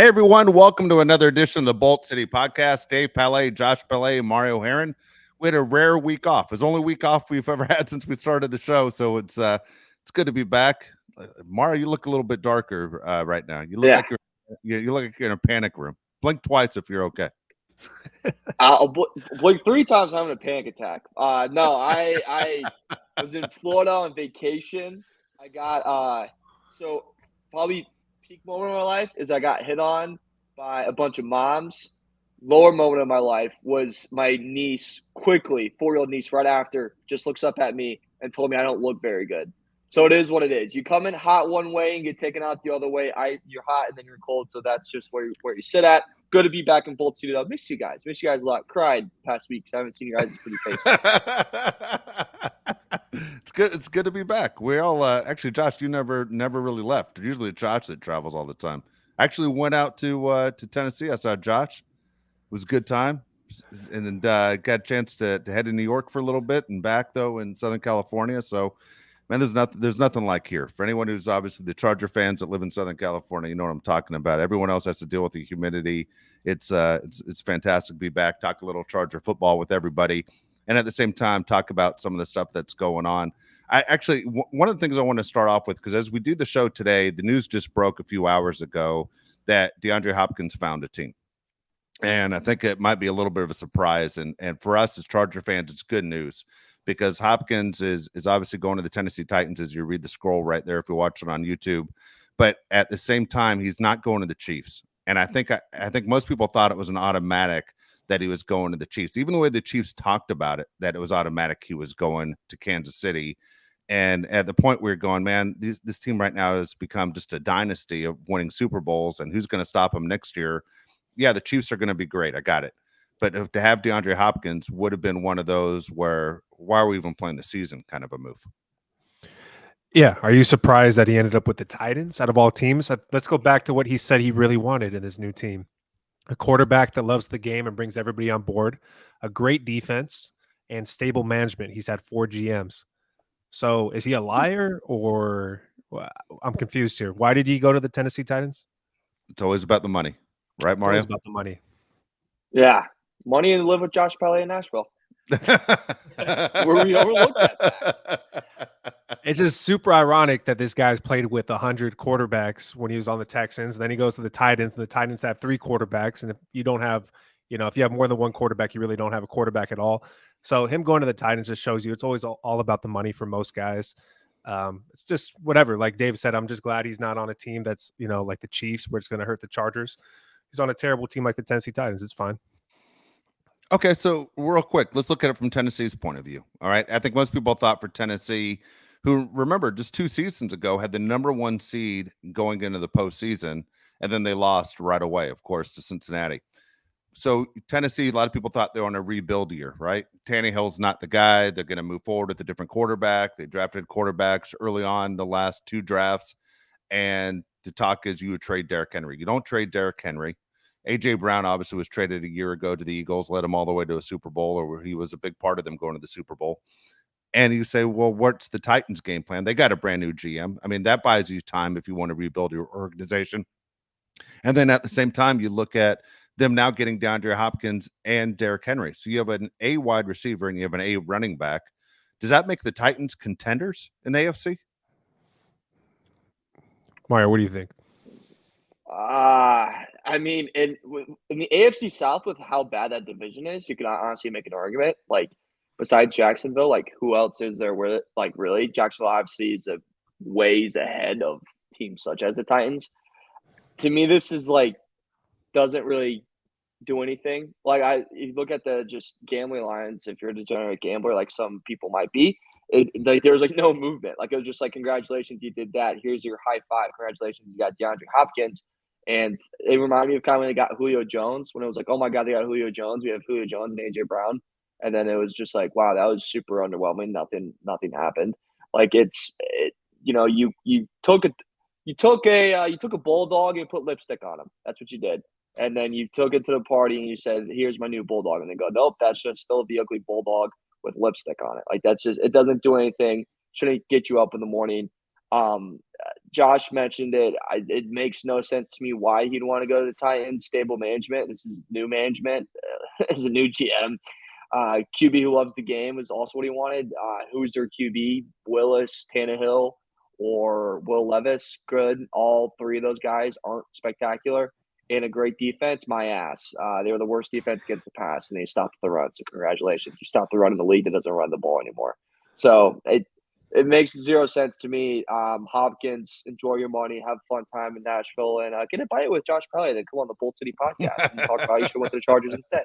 Hey everyone, welcome to another edition of the Bolt City Podcast. Dave Palais, Josh Palais, Mario Heron. We had a rare week off. It's the only week off we've ever had since we started the show, so it's good to be back. Mario, you look a little bit darker right now. You look Yeah. like you look like you're in a panic room. Blink twice if you're okay. I'll blink 3 times, I'm having a panic attack. No, I was in Florida on vacation. I got, so probably peak moment of my life is I got hit on by a bunch of moms. Lower moment of my life was my niece quickly, 4-year-old niece, right after, just looks up at me and told me I don't look very good. So it is what it is. You come in hot one way and get taken out the other way. You're hot and then you're cold, so that's just where you sit at. Good to be back in Bolt City. I missed you guys. Missed you guys a lot. Cried past weeks. I haven't seen your guys' pretty faces. It's good. It's good to be back. We all actually, Josh, you never really left. Usually, it's Josh that travels all the time. I actually went out to Tennessee. I saw Josh. It was a good time, and then got a chance to head to New York for a little bit and back though in Southern California. So, man, there's nothing like here. For anyone who's obviously the Charger fans that live in Southern California, you know what I'm talking about. Everyone else has to deal with the humidity. It's fantastic to be back, talk a little Charger football with everybody, and at the same time talk about some of the stuff that's going on. I actually one of the things I want to start off with, because as we do the show today, the news just broke a few hours ago that DeAndre Hopkins found a team. And I think it might be a little bit of a surprise. And for us as Charger fans, it's good news because Hopkins is obviously going to the Tennessee Titans as you read the scroll right there if you watch it on YouTube. But at the same time, he's not going to the Chiefs. And I think most people thought it was an automatic that he was going to the Chiefs. Even the way the Chiefs talked about it, that it was automatic he was going to Kansas City. And at the point we're going, man, this team right now has become just a dynasty of winning Super Bowls. And who's going to stop them next year? Yeah, the Chiefs are going to be great. I got it. But to have DeAndre Hopkins would have been one of those where why are we even playing the season kind of a move. Yeah. Are you surprised that he ended up with the Titans out of all teams? Let's go back to what he said he really wanted in his new team. A quarterback that loves the game and brings everybody on board, a great defense, and stable management. He's had 4 GMs. So is he a liar or I'm confused here. Why did he go to the Tennessee Titans? It's always about the money. Right, Mario? It's always about the money. Yeah. Money and live with Josh Palais in Nashville. Where we overlooked that. It's just super ironic that this guy's played with 100 quarterbacks when he was on the Texans. Then he goes to the Titans, and the Titans have 3 quarterbacks. And if you don't have, if you have more than one quarterback, you really don't have a quarterback at all. So him going to the Titans just shows you it's always all about the money for most guys. It's just whatever. Like Dave said, I'm just glad he's not on a team that's, like the Chiefs, where it's going to hurt the Chargers. He's on a terrible team like the Tennessee Titans. It's fine. Okay, so real quick, let's look at it from Tennessee's point of view. All right, I think most people thought for Tennessee, who remember just 2 seasons ago had the number 1 seed going into the postseason, and then they lost right away, of course, to Cincinnati. So Tennessee, a lot of people thought they were on a rebuild year, right? Tannehill's not the guy. They're going to move forward with a different quarterback. They drafted quarterbacks early on the last 2 drafts, and the talk is you would trade Derrick Henry. You don't trade Derrick Henry. A.J. Brown obviously was traded a year ago to the Eagles, led them all the way to a Super Bowl, or he was a big part of them going to the Super Bowl. And you say, well, what's the Titans' game plan? They got a brand new GM. I mean, that buys you time if you want to rebuild your organization. And then at the same time, you look at them now getting DeAndre Hopkins and Derrick Henry. So you have an A wide receiver and you have an A running back. Does that make the Titans contenders in the AFC? Mario, what do you think? I mean, in the AFC South, with how bad that division is, you can honestly make an argument. Like, besides Jacksonville, like, who else is there where, like, really? Jacksonville obviously is a ways ahead of teams such as the Titans. To me, this is, like, doesn't really do anything. Like, you look at the just gambling lines, if you're a degenerate gambler, like some people might be, like, there's, like, no movement. Like, it was just like, congratulations, you did that. Here's your high five. Congratulations, you got DeAndre Hopkins. And it reminded me of kind of when they got Julio Jones, when it was like, oh my God, they got Julio Jones. We have Julio Jones and A.J. Brown. And then it was just like, wow, that was super underwhelming. Nothing happened. Like you took a bulldog and put lipstick on him. That's what you did. And then you took it to the party and you said, here's my new bulldog. And they go, nope, that's just still the ugly bulldog with lipstick on it. Like, that's just, it doesn't do anything. Shouldn't get you up in the morning. Josh mentioned it. It makes no sense to me why he'd want to go to the Titans. Stable management. This is new management. As a new GM. QB who loves the game is also what he wanted. Who's their QB? Willis, Tannehill, or Will Levis? Good. All three of those guys aren't spectacular. And a great defense, my ass. They were the worst defense against the pass, and they stopped the run. So congratulations. You stopped the run in the league that doesn't run the ball anymore. So it makes zero sense to me. Hopkins, enjoy your money, have a fun time in Nashville, and get a bite with Josh Pelly. Then come on the Bolt City podcast and talk about how you should have went to the Chargers instead.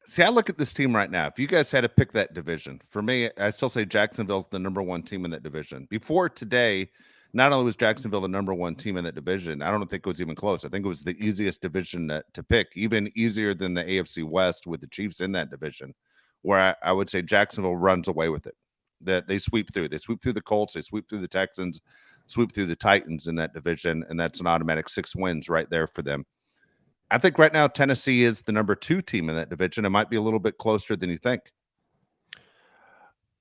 See, I look at this team right now. If you guys had to pick that division, for me, I still say Jacksonville's the number one team in that division. Before today, not only was Jacksonville the number one team in that division, I don't think it was even close. I think it was the easiest division to pick, even easier than the AFC West with the Chiefs in that division, where I would say Jacksonville runs away with it. That they sweep through. They sweep through the Colts. They sweep through the Texans, sweep through the Titans in that division, and that's an automatic 6 wins right there for them. I think right now Tennessee is the number 2 team in that division. It might be a little bit closer than you think.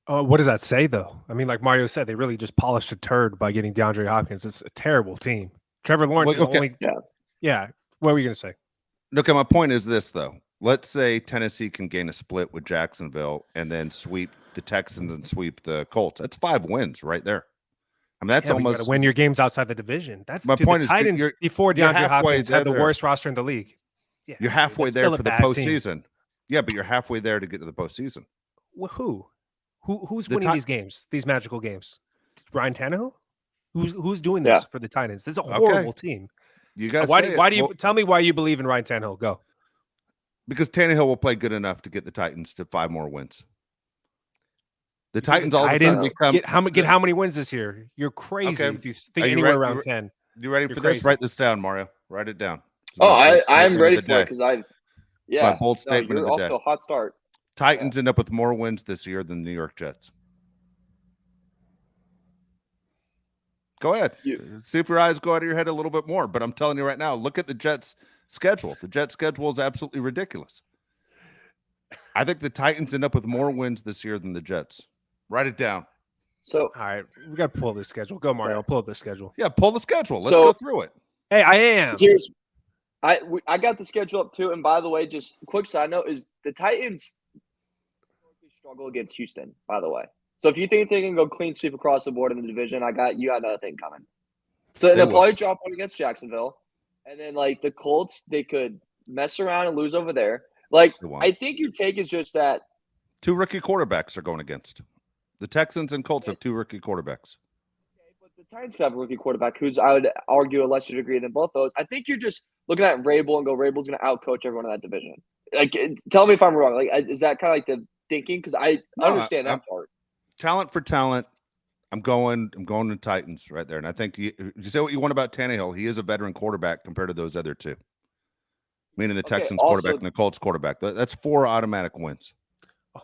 What does that say, though? I mean, like Mario said, they really just polished a turd by getting DeAndre Hopkins. It's a terrible team. Trevor Lawrence is only. Yeah. What were you going to say? Look, my point is this, though. Let's say Tennessee can gain a split with Jacksonville and then sweep the Texans and sweep the Colts. That's 5 wins right there. I mean, that's almost. You gotta win your games outside the division. That's my point. The Titans before DeAndre Hopkins had the worst roster in the league. Yeah, you're halfway there for the postseason. Yeah, but you're halfway there to get to the postseason. Well, who's winning these games? These magical games? Ryan Tannehill? Who's doing this for the Titans? This is a horrible team. You guys, why do you tell me why you believe in Ryan Tannehill? Go. Because Tannehill will play good enough to get the Titans to 5 more wins. The Titans all of a sudden become get how many wins this year? You're crazy if you think anywhere around 10. You ready for this? Write this down, Mario. Write it down. I'm ready for it because my bold statement of the day. Off to a hot start. Titans end up with more wins this year than the New York Jets. Go ahead. See if your eyes go out of your head a little bit more. But I'm telling you right now, look at the Jets' schedule. The Jets' schedule is absolutely ridiculous. I think the Titans end up with more wins this year than the Jets. Write it down. So, all right, we got to pull this schedule. Go, Mario. Pull up the schedule. Yeah, pull the schedule. Let's go through it. Hey, I am. I got the schedule up too. And by the way, just quick side note is the Titans struggle against Houston, by the way. So if you think they can go clean sweep across the board in the division, you got another thing coming. So they'll probably drop one against Jacksonville. And then like the Colts, they could mess around and lose over there. Like I think your take is just that 2 rookie quarterbacks are going against. The Texans and Colts have 2 rookie quarterbacks. Okay, but the Titans could have a rookie quarterback who's, I would argue, a lesser degree than both those. I think you're just looking at Rabel and go, Rabel's going to outcoach everyone in that division. Like, tell me if I'm wrong. Like, is that kind of like the thinking? Because I understand that part. Talent for talent. I'm going to Titans right there. And I think you say what you want about Tannehill. He is a veteran quarterback compared to those other 2. Meaning the Texans quarterback and the Colts quarterback. That's 4 automatic wins.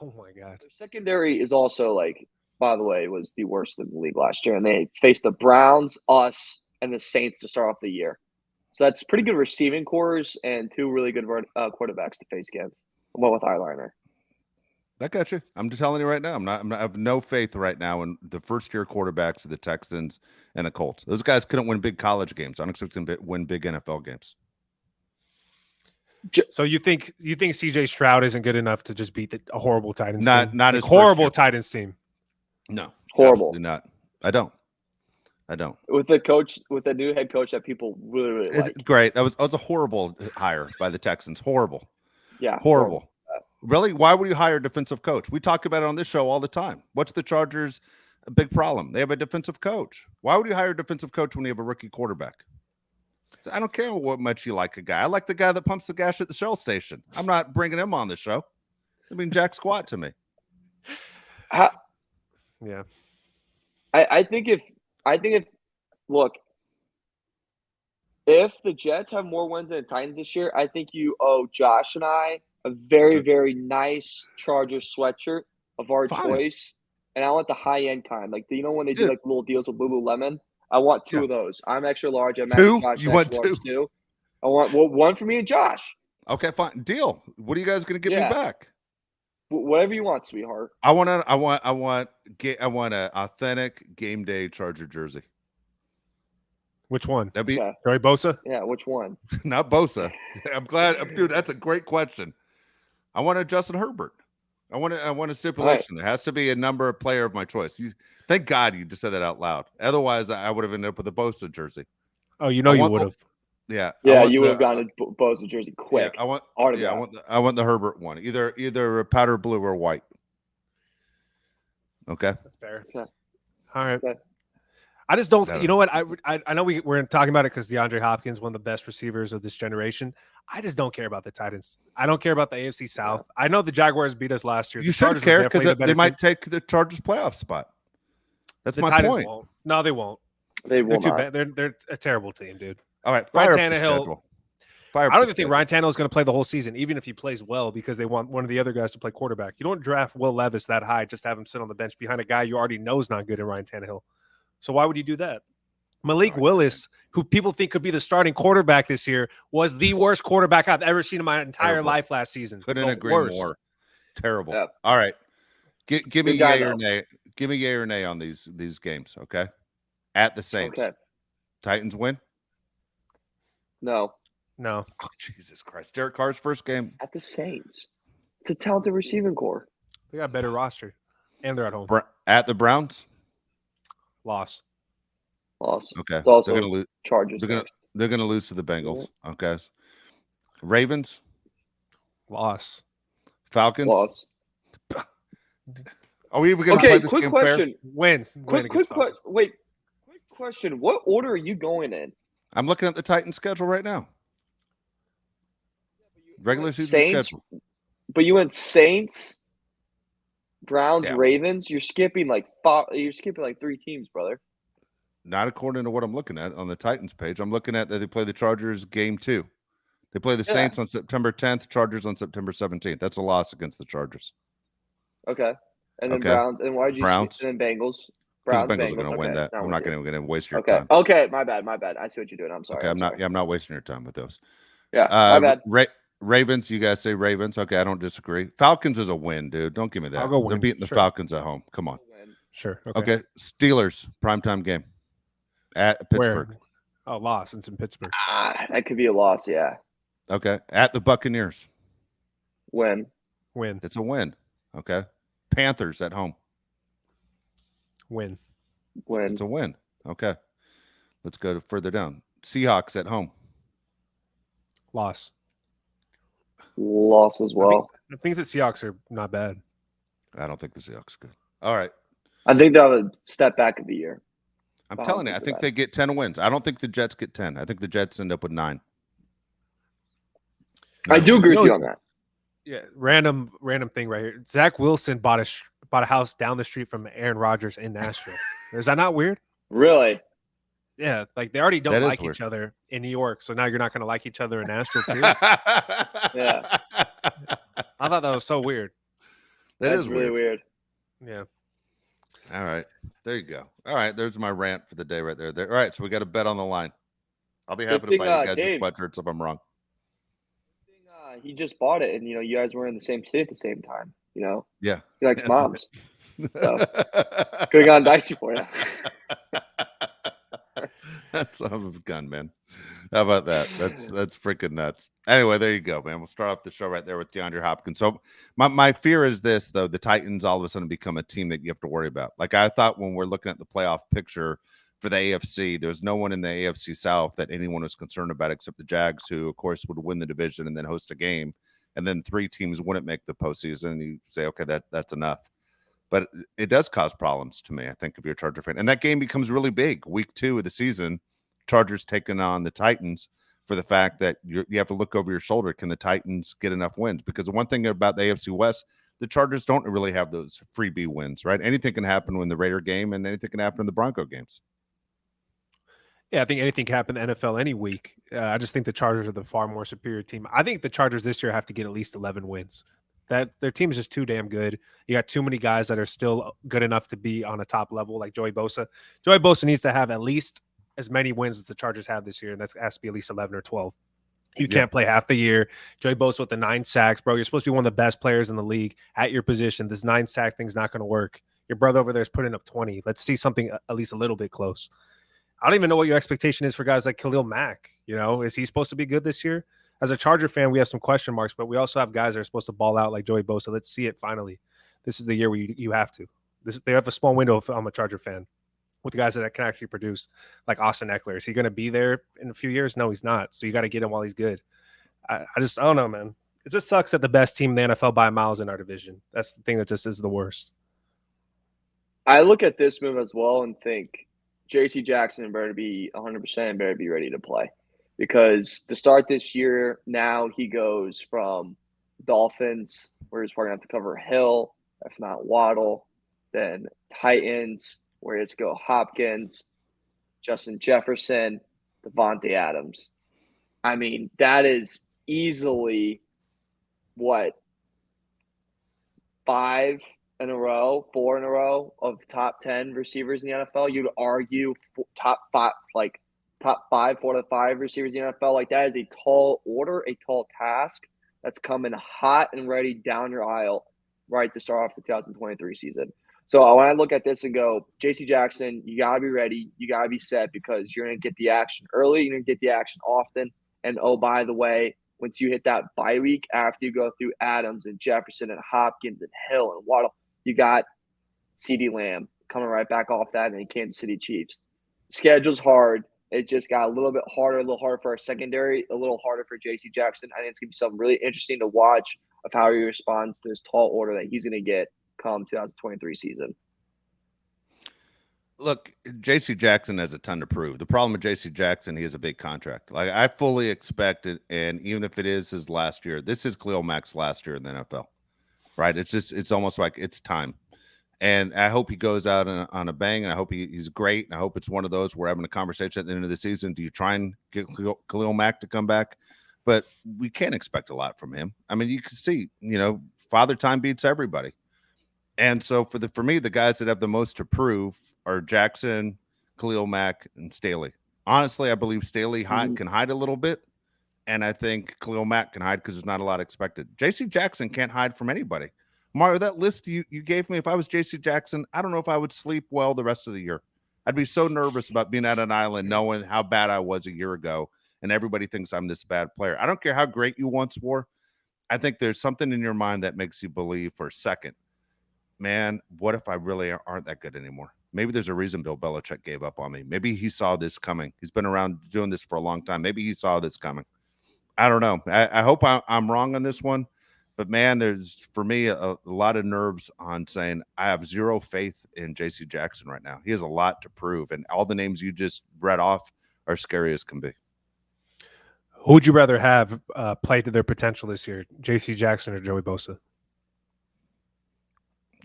Oh, my God. Their secondary is also, like, by the way, was the worst in the league last year. And they faced the Browns, us, and the Saints to start off the year. So that's pretty good receiving cores and 2 really good quarterbacks to face against. One with eyeliner. I got you. I'm just telling you right now. I have no faith right now in the first-year quarterbacks of the Texans and the Colts. Those guys couldn't win big college games. I don't expect them to win big NFL games. So you think CJ Stroud isn't good enough to just beat a horrible Titans team? Not as horrible Titans team. No, horrible. Absolutely not. I don't. With the new head coach that people really like. Great. That was a horrible hire by the Texans. Horrible. Yeah. Horrible. Really? Why would you hire a defensive coach? We talk about it on this show all the time. What's the Chargers' big problem? They have a defensive coach. Why would you hire a defensive coach when you have a rookie quarterback? I don't care what much you like a guy. I like the guy that pumps the gas at the Shell station. I'm not bringing him on the show. I mean, jack squat to me. Yeah. I think if look, if the Jets have more wins than the Titans this year, I think you owe Josh and I a very, very nice Chargers sweatshirt of our choice. And I want the high end kind. Like, you know when they do like little deals with Lululemon? I want 2 of those. I'm extra large. I'm two? Josh, you want 2? Too. I want one for me and Josh. Okay, fine. Deal. What are you guys going to give me back? Whatever you want, sweetheart. I want an authentic game day Charger jersey. Which one? That'd be Okay. Joey Bosa? Yeah, which one? not Bosa. I'm glad, dude. That's a great question. I want a Justin Herbert. I want a stipulation. There has to be a number of player of my choice. Thank God you just said that out loud. Otherwise, I would have ended up with a Bosa jersey. Oh, you know you would have. Yeah. Yeah, you would have gotten a Bosa jersey quick. Yeah, I want the Herbert one. Either powder blue or white. Okay. That's fair. Okay. All right. Okay. I just don't. You know what? I know we're talking about it because DeAndre Hopkins, one of the best receivers of this generation. I just don't care about the Titans. I don't care about the AFC South. I know the Jaguars beat us last year. You should care because they might take the Chargers playoff spot. That's my Titans point. Won't. No, they won't. They will They're too not. bad. They're a terrible team, dude. All right, Ryan Tannehill. I don't even think Ryan Tannehill is going to play the whole season, even if he plays well, because they want one of the other guys to play quarterback. You don't draft Will Levis that high, just have him sit on the bench behind a guy you already know is not good in Ryan Tannehill. So why would you do that? Malik Willis, who people think could be the starting quarterback this year, was the worst quarterback I've ever seen in my entire life last season. Couldn't agree more. Terrible. Yeah. All right. Give me yay or nay. Give me yay or nay on these games, okay? At the Saints. Okay. Titans win? No. Oh, Jesus Christ. Derek Carr's first game. At the Saints. It's a talented receiving core. They got a better roster. And they're at home. At the Browns? Loss. Okay. It's also they're gonna lose. Chargers. They're gonna lose to the Bengals. Okay. Ravens. Loss. Falcons. Loss. Are we even gonna play this quick game question. fair? Wins. Quick question. What order are you going in? I'm looking at the Titans schedule right now. Regular season schedule. But you went Saints, Browns, Ravens. You're skipping like 3 teams, brother. Not according to what I'm looking at on the Titans page. I'm looking at that they play the Chargers game 2. They play the Saints on September 10th, Chargers on September 17th. That's a loss against the Chargers. Okay. And then Browns. And why did you Browns? And then Bengals. Browns, Bengals are going to win that. I'm not going to waste your time. Okay, my bad. I see what you're doing. I'm sorry. Okay, I'm not wasting your time with those. Yeah, my bad. Ravens, you guys say Ravens. Okay, I don't disagree. Falcons is a win, dude. Don't give me that. I'll go win. They're beating the Falcons at home. Come on. Sure. Okay. Steelers, primetime game at Pittsburgh. Where? Oh, loss. It's in Pittsburgh. That could be a loss, yeah. Okay. At the Buccaneers. Win. It's a win. Okay. Panthers at home. Win. It's a win. Okay. Let's go further down. Seahawks at home. Loss as well. I think the Seahawks are not bad. I don't think the Seahawks are good. All right. I think they'll have a step back of the year. I'm telling you, I think they get 10 wins. I don't think the Jets get 10. I think the Jets end up with 9. I do agree with you on that. Yeah, random thing right here. Zach Wilson bought a house down the street from Aaron Rodgers in Nashville. Is that not weird? Really? Yeah, like they already don't like each other in New York, so now you're not going to like each other in Nashville too. Yeah, I thought that was so weird. That's really weird. Yeah. All right, there you go. All right, there's my rant for the day right there. All right, so we got a bet on the line. I'll be happy to buy you guys your sweatshirts if I'm wrong. He just bought it, and you guys were in the same city at the same time. Yeah, he likes moms. So, could have gone dicey for you. That's son of a gun, man. How about that? That's freaking nuts. Anyway, there you go, man. We'll start off the show right there with DeAndre Hopkins. So my fear is this, though: the Titans all of a sudden become a team that you have to worry about. Like I thought when we're looking at the playoff picture for the AFC, there's no one in the AFC South that anyone was concerned about except the Jags, who of course would win the division and then host a game, and then 3 teams wouldn't make the postseason. And you say, okay, that's enough. But it does cause problems to me, I think, if you're a Charger fan. And that game becomes really big. Week 2 of the season, Chargers taking on the Titans for the fact that you have to look over your shoulder. Can the Titans get enough wins? Because the one thing about the AFC West, the Chargers don't really have those freebie wins, right? Anything can happen in the Raider game, and anything can happen in the Bronco games. Yeah, I think anything can happen in the NFL any week. I just think the Chargers are the far more superior team. I think the Chargers this year have to get at least 11 wins. That their team is just too damn good. You got too many guys that are still good enough to be on a top level, like Joey Bosa. Joey Bosa needs to have at least as many wins as the Chargers have this year, and that has to be at least 11 or 12. You can't play half the year. Joey Bosa with the 9 sacks, bro. You're supposed to be one of the best players in the league at your position. This 9 sack thing's not going to work. Your brother over there is putting up 20. Let's see something at least a little bit close. I don't even know what your expectation is for guys like Khalil Mack. You know, is he supposed to be good this year? As a Charger fan, we have some question marks, but we also have guys that are supposed to ball out like Joey Bosa. Let's see it finally. This is the year where you have to. They have a small window if I'm a Charger fan with the guys that can actually produce, like Austin Eckler. Is he going to be there in a few years? No, he's not. So you got to get him while he's good. I don't know, man. It just sucks that the best team in the NFL by miles in our division. That's the thing that just is the worst. I look at this move as well and think J.C. Jackson better be 100% and better be ready to play. Because to start this year, now he goes from Dolphins, where he's probably going to have to cover Hill, if not Waddle, then Titans, where it's go Hopkins, Justin Jefferson, Devontae Adams. I mean, that is easily, 4 in a row of top 10 receivers in the NFL. You'd argue top 5, 4 to 5 receivers in the NFL. Like, that is a tall order, a tall task that's coming hot and ready down your aisle right to start off the 2023 season. So when I look at this and go, J.C. Jackson, you got to be ready. You got to be set because you're going to get the action early. You're going to get the action often. And, oh, by the way, once you hit that bye week after you go through Adams and Jefferson and Hopkins and Hill and Waddle, you got CeeDee Lamb coming right back off that and the Kansas City Chiefs. Schedule's hard. It just got a little harder for our secondary, a little harder for J.C. Jackson. I think it's going to be something really interesting to watch of how he responds to this tall order that he's going to get come 2023 season. Look, J.C. Jackson has a ton to prove. The problem with J.C. Jackson, he has a big contract. Like, I fully expect it, and even if it is his last year, this is Khalil Mack's last year in the NFL, right? It's almost like it's time. And I hope he goes out on a bang, and I hope he's great, and I hope it's one of those we're having a conversation at the end of the season. Do you try and get Khalil Mack to come back? But we can't expect a lot from him. I mean, you can see, Father Time beats everybody. And so for me, the guys that have the most to prove are Jackson, Khalil Mack, and Staley. Honestly, I believe Staley can hide a little bit, and I think Khalil Mack can hide because there's not a lot expected. J.C. Jackson can't hide from anybody. Mario, that list you gave me, if I was J.C. Jackson, I don't know if I would sleep well the rest of the year. I'd be so nervous about being at an island knowing how bad I was a year ago, and everybody thinks I'm this bad player. I don't care how great you once were. I think there's something in your mind that makes you believe for a second, man, what if I really aren't that good anymore? Maybe there's a reason Bill Belichick gave up on me. Maybe he saw this coming. He's been around doing this for a long time. Maybe he saw this coming. I don't know. I hope I'm wrong on this one. But, man, there's, for me, a lot of nerves on saying I have zero faith in J.C. Jackson right now. He has a lot to prove, and all the names you just read off are scary as can be. Who would you rather have play to their potential this year, J.C. Jackson or Joey Bosa?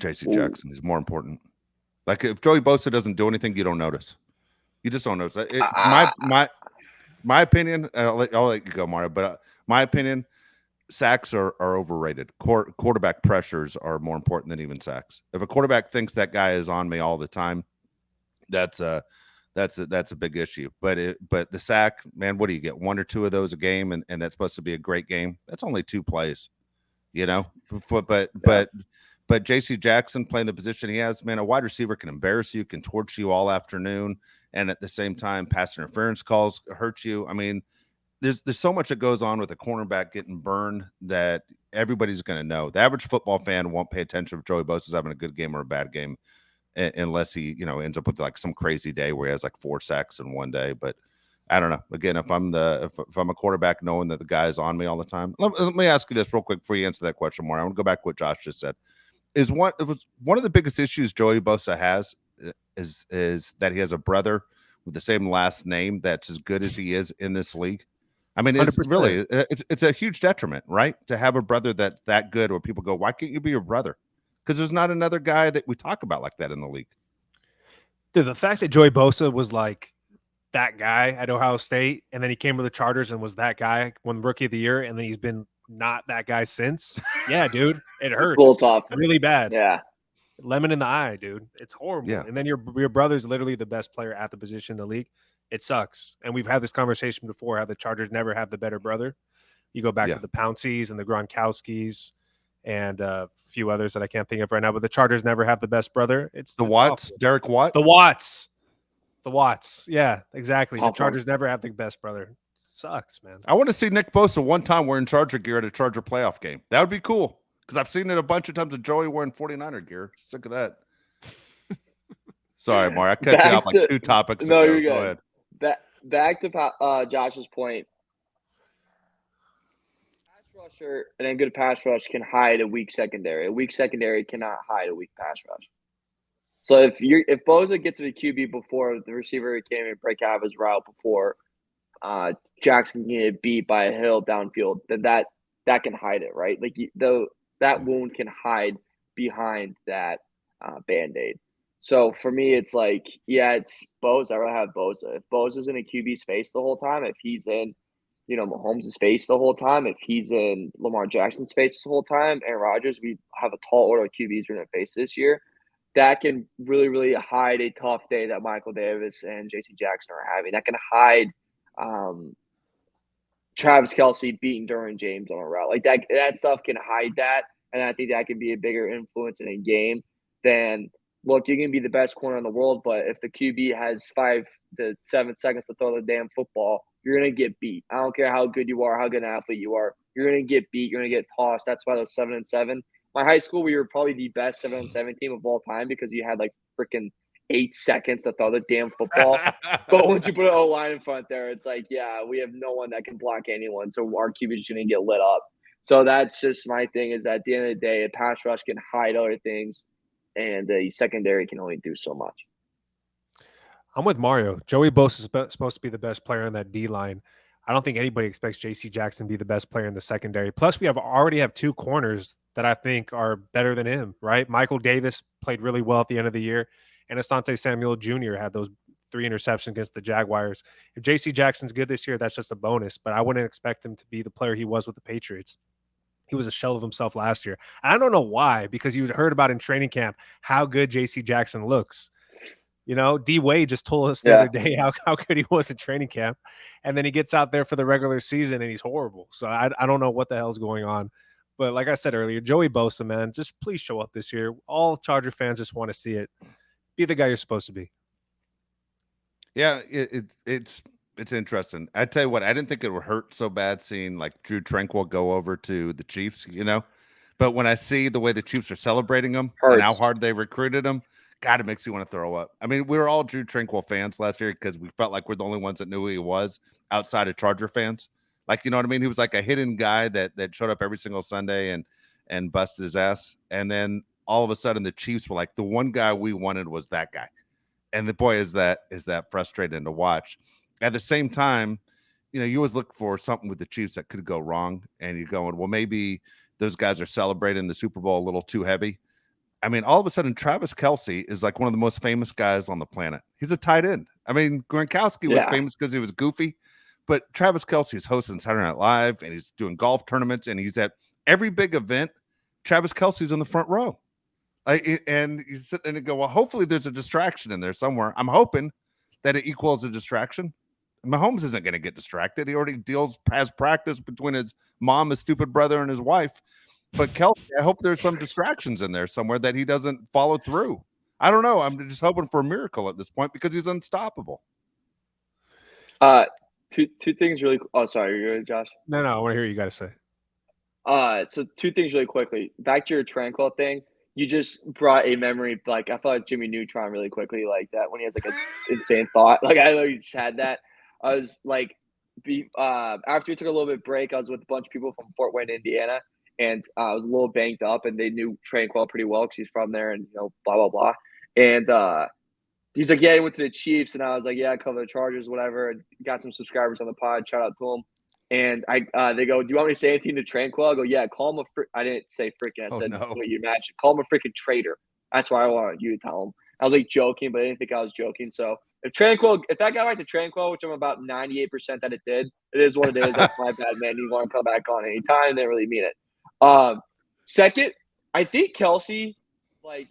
J.C. Jackson is more important. Like, if Joey Bosa doesn't do anything, you don't notice. You just don't notice. My opinion, I'll let you go, Mario, but my opinion, sacks are overrated. Quarterback pressures are more important than even sacks. If a quarterback thinks that guy is on me all the time, that's a big issue. But the sack, man, what do you get? 1 or 2 of those a game, and that's supposed to be a great game. That's only 2 plays, But J.C. Jackson playing the position he has, man, a wide receiver can embarrass you, can torch you all afternoon, and at the same time, pass interference calls hurt you. I mean, there's so much that goes on with a cornerback getting burned that everybody's going to know. The average football fan won't pay attention if Joey Bosa's having a good game or a bad game, unless he, ends up with like some crazy day where he has like 4 sacks in one day. But I don't know. Again, if I'm a quarterback knowing that the guy is on me all the time, let me ask you this real quick before you answer that question more. I want to go back to what Josh just said. It was one of the biggest issues Joey Bosa has is that he has a brother with the same last name that's as good as he is in this league. I mean, it's 100%. really it's a huge detriment, right? To have a brother that's that good, where people go, why can't you be your brother? Because there's not another guy that we talk about like that in the league. Dude, the fact that Joey Bosa was like that guy at Ohio State, and then he came to the Chargers and was that guy, won Rookie of the Year, and then he's been not that guy since. Yeah, dude, it hurts Cool top. really bad. Yeah. lemon in the eye, dude. It's horrible. Yeah. And then your brother's literally the best player at the position in the league. It sucks. And we've had this conversation before how the Chargers never have the better brother. You go back Yeah. to the Pounceys and the Gronkowskis and a few others that I can't think of right now, but the Chargers never have the best brother. It's Watts, awful. Derek Watt. The Watts. Yeah, exactly. Awful. The Chargers never have the best brother. Sucks, man. I want to see Nick Bosa one time wearing Charger gear at a Charger playoff game. That would be cool because I've seen it a bunch of times of Joey wearing 49er gear. Sick of that. Sorry, Mark. I cut you off like 2 topics No, ago. you're Go good. ahead. Back to Josh's point. Pass rusher and a good pass rush can hide a weak secondary. A weak secondary cannot hide a weak pass rush. So if Bosa gets to the QB before the receiver came and break out of his route before Jackson can get beat by a hill downfield, then that can hide it, right? Like that wound can hide behind that Band-Aid. So for me, it's like, yeah, it's Bosa. I'd rather have Bosa. If Bosa's in a QB's face the whole time, if he's in, Mahomes' face the whole time, if he's in Lamar Jackson's face the whole time, Aaron Rodgers, we have a tall order of QBs we're going to face this year. That can really, really hide a tough day that Michael Davis and J.C. Jackson are having. That can hide Travis Kelce beating Derwin James on a route. Like that stuff can hide that, and I think that can be a bigger influence in a game than, look, you can be the best corner in the world, but if the QB has 5 to 7 seconds to throw the damn football, you're going to get beat. I don't care how good you are, how good an athlete you are. You're going to get beat. You're going to get tossed. That's why those 7-7. My high school, we were probably the best 7-7 team of all time because you had like freaking 8 seconds to throw the damn football. But once you put an O-line in front there, it's like, yeah, we have no one that can block anyone. So our QB is going to get lit up. So that's just my thing, is at the end of the day, a pass rush can hide other things, and the secondary can only do so much. I'm with Mario. Joey Bosa is supposed to be the best player in that D-line. I don't think anybody expects J.C. Jackson to be the best player in the secondary. Plus, we already have 2 corners that I think are better than him, right? Michael Davis played really well at the end of the year, and Asante Samuel Jr. had those 3 interceptions against the Jaguars. If J.C. Jackson's good this year, that's just a bonus, but I wouldn't expect him to be the player he was with the Patriots. He was a shell of himself last year. I don't know why, because you heard about in training camp how good J.C. Jackson looks. D Wade just told us the other day how good he was at training camp. And then he gets out there for the regular season and he's horrible. So I don't know what the hell's going on. But like I said earlier, Joey Bosa, man, just please show up this year. All Charger fans just want to see it. Be the guy you're supposed to be. Yeah, it's interesting. I tell you what, I didn't think it would hurt so bad seeing like Drew Tranquil go over to the Chiefs, But when I see the way the Chiefs are celebrating him and how hard they recruited him, God, it makes you want to throw up. I mean, we were all Drew Tranquil fans last year because we felt like we're the only ones that knew who he was outside of Charger fans. Like, you know what I mean? He was like a hidden guy that showed up every single Sunday and busted his ass. And then all of a sudden the Chiefs were like, the one guy we wanted was that guy. And the boy, is that frustrating to watch. At the same time, you always look for something with the Chiefs that could go wrong. And you're going, well, maybe those guys are celebrating the Super Bowl a little too heavy. I mean, all of a sudden, Travis Kelce is like one of the most famous guys on the planet. He's a tight end. I mean, Gronkowski was famous because he was goofy, but Travis Kelce is hosting Saturday Night Live, and he's doing golf tournaments, and he's at every big event. Travis Kelce's in the front row. And you sit there and go, well, hopefully there's a distraction in there somewhere. I'm hoping that it equals a distraction. Mahomes isn't going to get distracted. He already has practice between his mom, his stupid brother, and his wife. But Kelce, I hope there's some distractions in there somewhere that he doesn't follow through. I don't know. I'm just hoping for a miracle at this point because he's unstoppable. Two things really. Oh, sorry, you're good, Josh. No, I want to hear what you got to say. So 2 things really quickly. Back to your Tranquil thing. You just brought a memory. Like, I felt like Jimmy Neutron really quickly, like that when he has like an insane thought. Like, I literally just had that. I was like, after we took a little bit break, I was with a bunch of people from Fort Wayne, Indiana. And I was a little banged up, and they knew Tranquil pretty well because he's from there, and blah blah blah. And he's like, "Yeah, he went to the Chiefs," and I was like, "Yeah, I cover the Chargers, whatever." And got some subscribers on the pod. Shout out to him. And they go, "Do you want me to say anything to Tranquil?" I go, "Yeah, call him I didn't say freaking. I said what you imagine. Call him a freaking traitor. That's why I wanted you to tell him." I was like joking, but I didn't think I was joking. So if that got right to Tranquil, which I'm about 98% that it did, it is what it is. That's my bad, man. You want to come back on anytime? They didn't really mean it. Second, I think Kelce, like,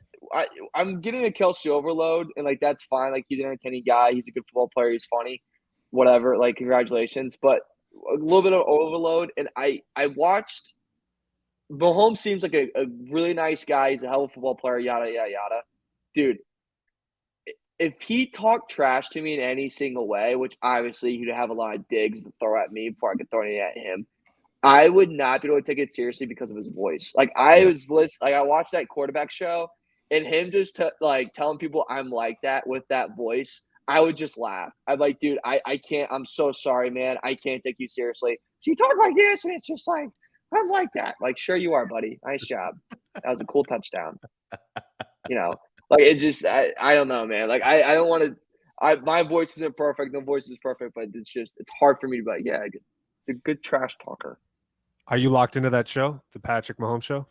I'm getting a Kelsey overload, and like that's fine. Like he's an entertaining guy. He's a good football player. He's funny, whatever. Like congratulations, but a little bit of overload. And I watched. Mahomes seems like a really nice guy. He's a hell of a football player. Yada yada yada, dude. If he talked trash to me in any single way, which obviously he'd have a lot of digs to throw at me before I could throw any at him, I would not be able to take it seriously because of his voice. Like I watched that quarterback show, and him just like telling people I'm like that with that voice, I would just laugh. I'm like, dude, I can't. I'm so sorry, man. I can't take you seriously. So you talk like this, and it's just like I'm like that. Like, sure you are, buddy. Nice job. That was a cool touchdown. Like it just I don't know, man. Like I don't want to. My voice isn't perfect. No voice is perfect, but it's hard for me to be like, yeah, it's a good trash talker. Are you locked into that show, the Patrick Mahomes show?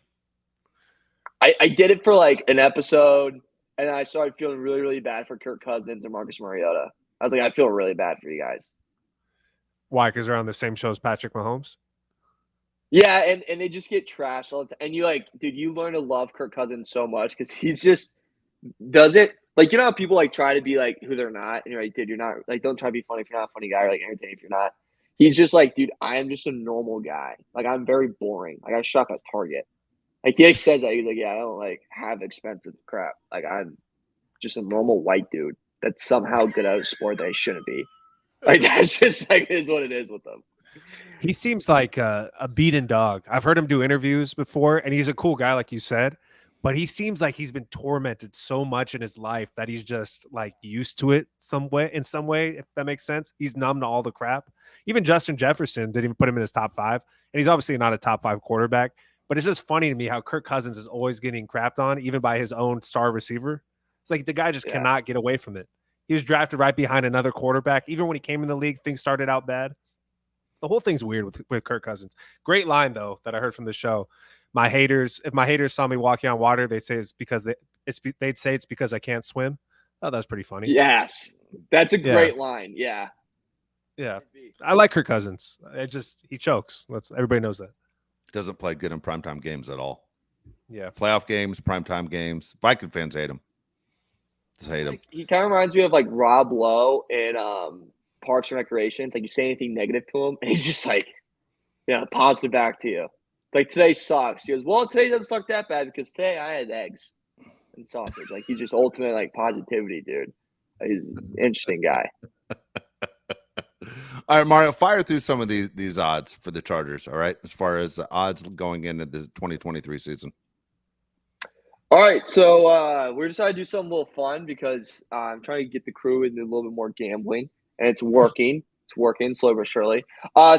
I did it for like an episode, and then I started feeling really, really bad for Kirk Cousins and Marcus Mariota. I was like, I feel really bad for you guys. Why? Because they're on the same show as Patrick Mahomes? Yeah, and they just get trashed all the time. And you like, dude, you learn to love Kirk Cousins so much because he's just does it like how people like try to be like who they're not, and you're like, dude, you're not like don't try to be funny if you're not a funny guy or like entertaining if you're not. He's just like, dude, I am just a normal guy. Like I'm very boring. Like I shop at Target. Like he like, says that he's like, yeah, I don't like have expensive crap. Like I'm just a normal white dude that's somehow good at a sport that I shouldn't be. Like that's just like is what it is with them. He seems like a beaten dog. I've heard him do interviews before, and he's a cool guy, like you said. But he seems like he's been tormented so much in his life that he's just like used to it in some way, if that makes sense. He's numb to all the crap. Even Justin Jefferson didn't even put him in his top 5. And he's obviously not a top 5 quarterback. But it's just funny to me how Kirk Cousins is always getting crapped on, even by his own star receiver. It's like the guy just cannot get away from it. He was drafted right behind another quarterback. Even when he came in the league, things started out bad. The whole thing's weird with Kirk Cousins. Great line, though, that I heard from the show. If my haters saw me walking on water, they'd say it's because I can't swim. Oh, that's pretty funny. Yes, that's a great line. Yeah. I like Kirk Cousins. He chokes. Everybody knows that. Doesn't play good in primetime games at all. Yeah, playoff games, primetime games. Viking fans hate him. Just hate him. He kind of reminds me of like Rob Lowe in Parks and Recreation. It's like you say anything negative to him, and he's just like, positive back to you. Like today sucks. He goes, well, today doesn't suck that bad because today I had eggs and sausage. Like he's just ultimate like positivity, dude. He's an interesting guy. All right, Mario, fire through some of these odds for the Chargers. All right, as far as odds going into the 2023 season. All right, so we're deciding to do something a little fun because I'm trying to get the crew into a little bit more gambling, and it's working. It's working slowly but surely.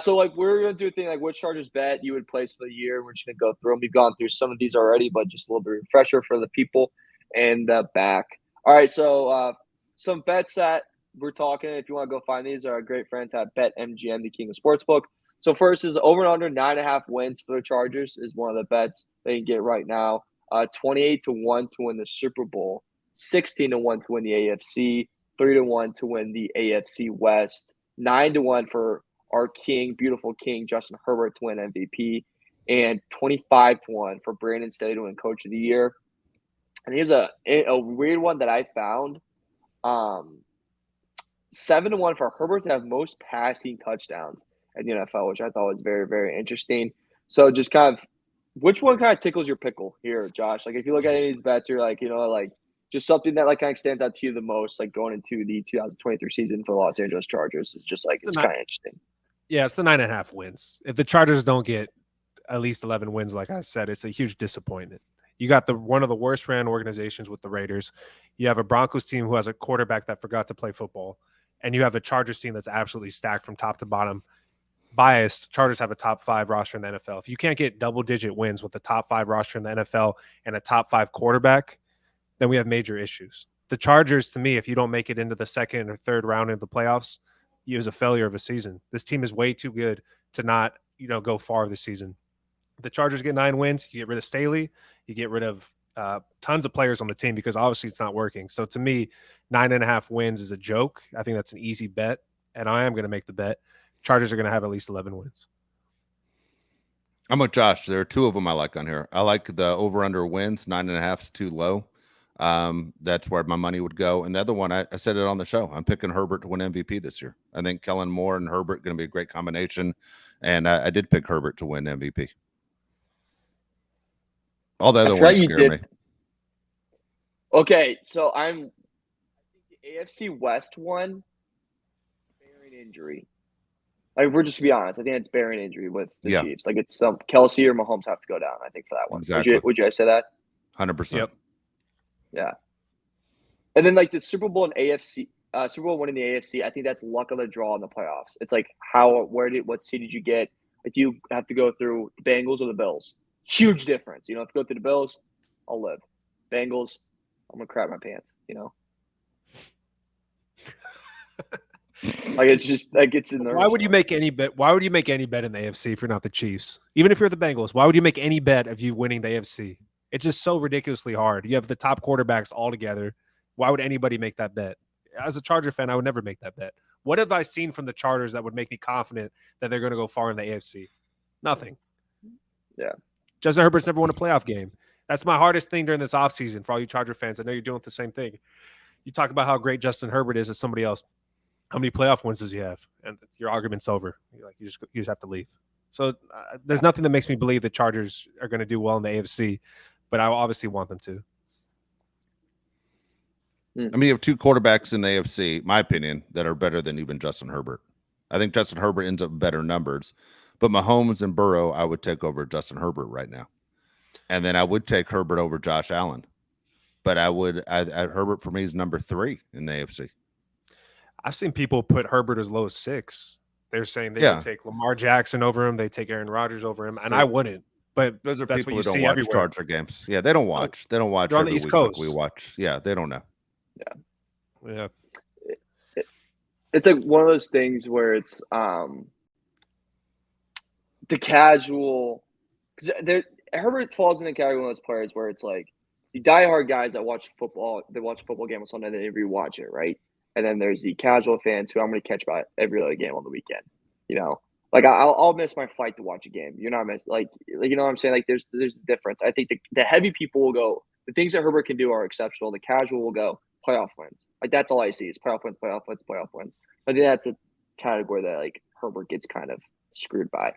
So like we're gonna do a thing like which Chargers bet you would place for the year. We're just gonna go through them. We've gone through some of these already, but just a little bit of refresher for the people and back. All right, so some bets that we're talking. If you want to go find these, are our great friends at BetMGM, the king of sportsbook. So first is over and under 9.5 wins for the Chargers is one of the bets they can get right now. 28-1 to win the Super Bowl, 16-1 to win the AFC, 3-1 to win the AFC West. 9-1 for our king, beautiful king, Justin Herbert to win MVP, and 25-1 for Brandon Staley to win Coach of the Year. And here's a weird one that I found. 7-1 for Herbert to have most passing touchdowns in the NFL, which I thought was very, very interesting. So just kind of, which one kind of tickles your pickle here, Josh? Like if you look at any of these bets, you're like, like just something that like kind of stands out to you the most, like going into the 2023 season for the Los Angeles Chargers is just like, it's kind of interesting. Yeah, it's the 9.5 wins. If the Chargers don't get at least 11 wins, like I said, it's a huge disappointment. You got one of the worst ran organizations with the Raiders. You have a Broncos team who has a quarterback that forgot to play football. And you have a Chargers team that's absolutely stacked from top to bottom. Biased, Chargers have a top 5 roster in the NFL. If you can't get double-digit wins with the top 5 roster in the NFL and a top 5 quarterback, then we have major issues. The Chargers, to me, if you don't make it into the second or third round of the playoffs, you is a failure of a season. This team is way too good to not, go far this season. The Chargers get 9 wins. You get rid of Staley. You get rid of tons of players on the team because obviously it's not working. So to me, 9.5 wins is a joke. I think that's an easy bet, and I am going to make the bet. Chargers are going to have at least 11 wins. I'm with Josh. There are 2 of them I like on here. I like the over-under wins. 9.5 is too low. That's where my money would go. And the other one, I said it on the show. I'm picking Herbert to win MVP this year. I think Kellen Moore and Herbert going to be a great combination. And I did pick Herbert to win MVP. All the other ones scare me. Okay, so I think the AFC West one, bearing injury. Like, we're just to be honest, I think it's bearing injury with the Chiefs. Like, it's some Kelsey or Mahomes have to go down, I think, for that one. Exactly. Would you guys say that? 100%. Yep. Yeah. And then, like, the Super Bowl and AFC, Super Bowl winning the AFC, I think that's luck of the draw in the playoffs. It's like, what seed did you get? If you have to go through the Bengals or the Bills, huge difference. You don't have to go through the Bills, I'll live. Bengals, I'm going to crap my pants, Like, it's just like it's in there. Why would you make any bet? Why would you make any bet in the AFC if you're not the Chiefs? Even if you're the Bengals, why would you make any bet of you winning the AFC? It's just so ridiculously hard. You have the top quarterbacks all together. Why would anybody make that bet? As a Charger fan, I would never make that bet. What have I seen from the Chargers that would make me confident that they're going to go far in the AFC? Nothing. Yeah. Justin Herbert's never won a playoff game. That's my hardest thing during this offseason for all you Charger fans. I know you're doing the same thing. You talk about how great Justin Herbert is as somebody else. How many playoff wins does he have? And your argument's over. You just have to leave. So there's nothing that makes me believe the Chargers are going to do well in the AFC, but I obviously want them to. I mean, you have two quarterbacks in the AFC, my opinion, that are better than even Justin Herbert. I think Justin Herbert ends up better numbers, but Mahomes and Burrow, I would take over Justin Herbert right now. And then I would take Herbert over Josh Allen. But Herbert for me is number 3 in the AFC. I've seen people put Herbert as low as 6. They're saying they would take Lamar Jackson over him. They take Aaron Rodgers over him, and I wouldn't. But those are that's people what who you don't see watch everywhere. Charger games. Yeah, they don't watch. They don't watch They're on the every East week Coast. like we watch. Yeah, they don't know. It's like one of those things where it's the casual, because Herbert falls in the category of one of those players where it's like the diehard guys that watch football. They watch a football game on Sunday, they rewatch it, right? And then there's the casual fans who I'm going to catch by every other game on the weekend. Like I'll miss my flight to watch a game. You're not miss like you know what I'm saying. Like there's a difference. I think the heavy people will go. The things that Herbert can do are exceptional. The casual will go playoff wins. Like that's all I see is playoff wins, playoff wins, playoff wins. I think that's a category that like Herbert gets kind of screwed by.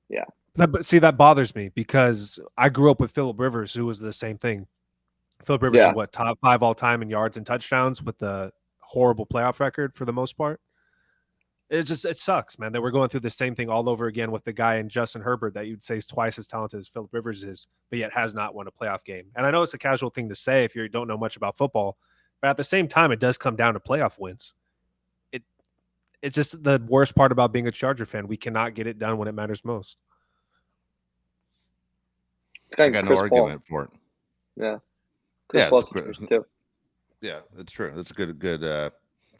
Yeah. But see, that bothers me because I grew up with Phillip Rivers, who was the same thing. Phillip Rivers is what, top 5 all time in yards and touchdowns with the horrible playoff record for the most part. It sucks, man, that we're going through the same thing all over again with the guy in Justin Herbert that you'd say is twice as talented as Phillip Rivers is, but yet has not won a playoff game. And I know it's a casual thing to say if you don't know much about football, but at the same time, it does come down to playoff wins. It's just the worst part about being a Charger fan. We cannot get it done when it matters most. I got no argument for it. Yeah. Yeah, that's true. That's a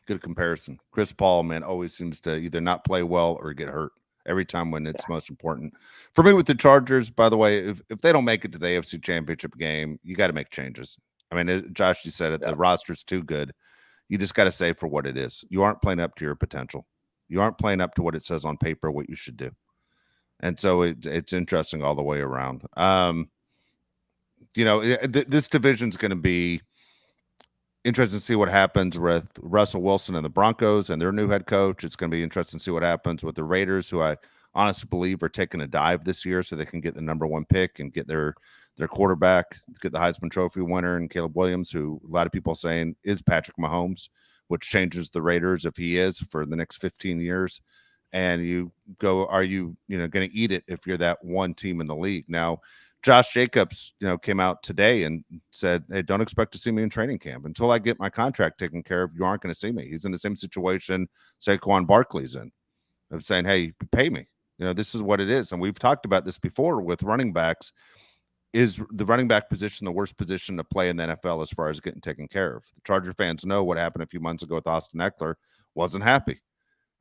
good comparison. Chris Paul, man, always seems to either not play well or get hurt every time when it's most important. For me with the Chargers, by the way, if they don't make it to the AFC Championship game, you got to make changes. I mean, Josh, you said it. The roster's too good. You just got to say for what it is. You aren't playing up to your potential. You aren't playing up to what it says on paper, what you should do. And so it's interesting all the way around. This division's going to be interesting to see what happens with Russell Wilson and the Broncos and their new head coach. It's going to be interesting to see what happens with the Raiders, who I honestly believe are taking a dive this year so they can get the number 1 pick and get their quarterback, get the Heisman Trophy winner, and Caleb Williams, who a lot of people are saying is Patrick Mahomes, which changes the Raiders if he is for the next 15 years. And you go, are you going to eat it if you're that one team in the league? Now, Josh Jacobs, came out today and said, hey, don't expect to see me in training camp until I get my contract taken care of. You aren't going to see me. He's in the same situation Saquon Barkley's in, of saying, hey, pay me. This is what it is. And we've talked about this before with running backs. Is the running back position the worst position to play in the NFL as far as getting taken care of? The Charger fans know what happened a few months ago with Austin Eckler. Wasn't happy.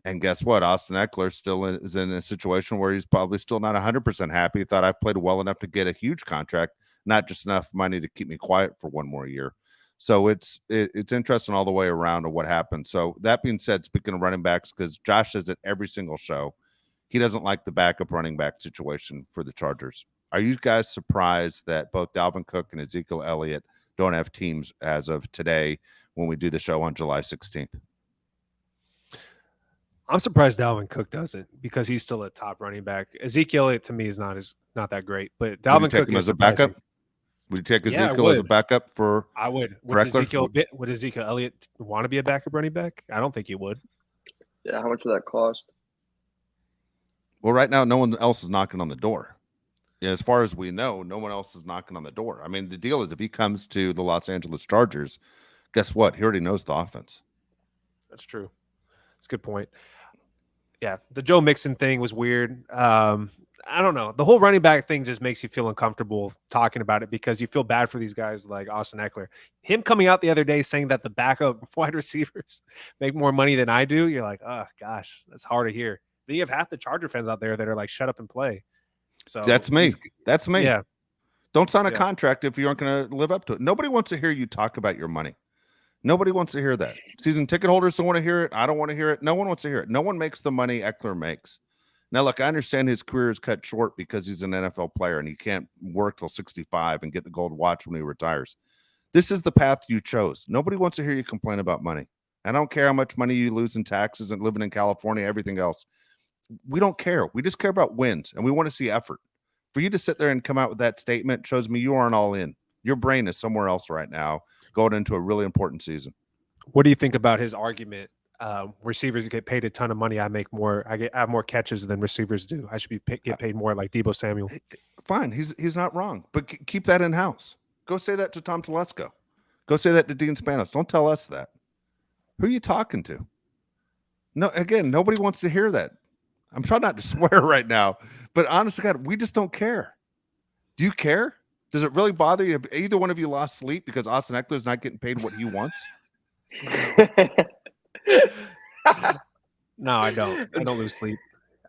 And guess what? Austin Eckler still is in a situation where he's probably still not 100% happy. He thought I've played well enough to get a huge contract, not just enough money to keep me quiet for one more year. So it's interesting all the way around of what happened. So that being said, speaking of running backs, because Josh says it every single show, he doesn't like the backup running back situation for the Chargers. Are you guys surprised that both Dalvin Cook and Ezekiel Elliott don't have teams as of today when we do the show on July 16th. I'm surprised Dalvin Cook doesn't, because he's still a top running back. Ezekiel Elliott to me is not that great, but Would you Dalvin take Cook him is as a surprising. backup? Would you take Yeah, I Ezekiel as a would. backup for? I would. For Would Eckler? Would Ezekiel Elliott want to be a backup running back? I don't think he would. Yeah, how much would that cost? Well, right now, no one else is knocking on the door. Yeah, as far as we know, no one else is knocking on the door. I mean, the deal is if he comes to the Los Angeles Chargers, guess what? He already knows the offense. That's true. That's a good point. Yeah, the Joe Mixon thing was weird. I don't know. The whole running back thing just makes you feel uncomfortable talking about it, because you feel bad for these guys like Austin Eckler. Him coming out the other day saying that the backup wide receivers make more money than I do, you're like, oh, gosh, that's hard to hear. Then you have half the Charger fans out there that are like, shut up and play. So That's me. That's me. Yeah. Don't sign a Yeah. contract if you aren't going to live up to it. Nobody wants to hear you talk about your money. Nobody wants to hear that. Season ticket holders don't want to hear it. I don't want to hear it. No one wants to hear it. No one makes the money Eckler makes. Now, look, I understand his career is cut short because he's an NFL player and he can't work till 65 and get the gold watch when he retires. This is the path you chose. Nobody wants to hear you complain about money. I don't care how much money you lose in taxes and living in California, everything else. We don't care. We just care about wins, and we want to see effort. For you to sit there and come out with that statement shows me you aren't all in. Your brain is somewhere else right now, going into a really important season. What do you think about his argument? Receivers get paid a ton of money. I have more catches than receivers do. I should get paid more, like Deebo Samuel. Fine, he's not wrong, but keep that in house. Go say that to Tom Telesco. Go say that to Dean Spanos. Don't tell us that. Who are you talking to? No, again, nobody wants to hear that. I'm trying not to swear right now, but honestly, God, we just don't care. Do you care? Does it really bother you if either one of you lost sleep because Austin Eckler's not getting paid what he wants? No, I don't. I don't lose sleep.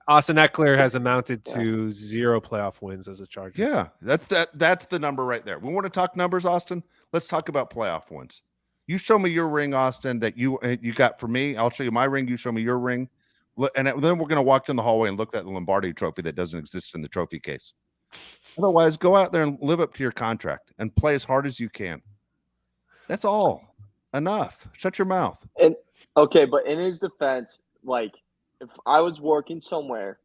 Austin Eckler has amounted to 0 playoff wins as a Charger. Yeah, that's the number right there. We want to talk numbers, Austin. Let's talk about playoff wins. You show me your ring, Austin, that you got for me. I'll show you my ring. You show me your ring. And then we're going to walk down the hallway and look at the Lombardi trophy that doesn't exist in the trophy case. Otherwise, go out there and live up to your contract and play as hard as you can. That's all. Enough. Shut your mouth. And okay, but in his defense, like if I was working somewhere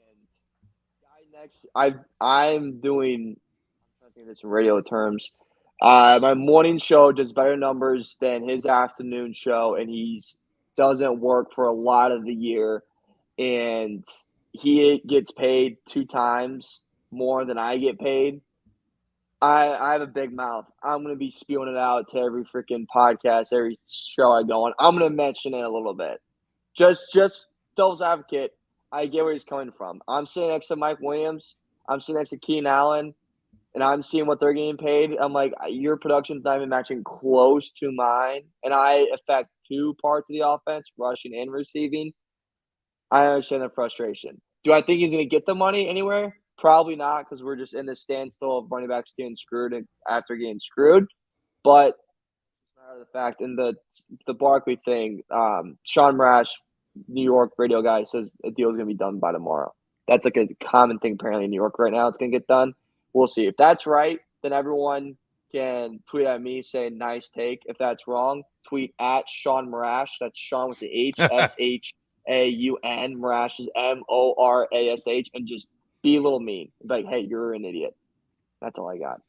and guy next, I'm trying to think this in radio terms. My morning show does better numbers than his afternoon show, and he's doesn't work for a lot of the year, and he gets paid 2 times more than I get paid. I have a big mouth. I'm going to be spewing it out to every freaking podcast, every show I go on. I'm going to mention it a little bit. Just devil's advocate, I get where he's coming from. I'm sitting next to Mike Williams. I'm sitting next to Keenan Allen, and I'm seeing what they're getting paid. I'm like, your production's not even matching close to mine, and I affect 2 parts of the offense, rushing and receiving. I understand the frustration. Do I think he's going to get the money anywhere? Probably not, because we're just in this standstill of running backs getting screwed after getting screwed. But the fact, and the Barkley thing, Sean Marash, New York radio guy, says the deal is going to be done by tomorrow. That's like a common thing apparently in New York right now. It's going to get done. We'll see. If that's right, then everyone can tweet at me saying nice take. If that's wrong, tweet at Sean Marash. That's Sean with the H, S-H-A-U-N. Marash is M-O-R-A-S-H, and just be a little mean. Like, hey, you're an idiot. That's all I got.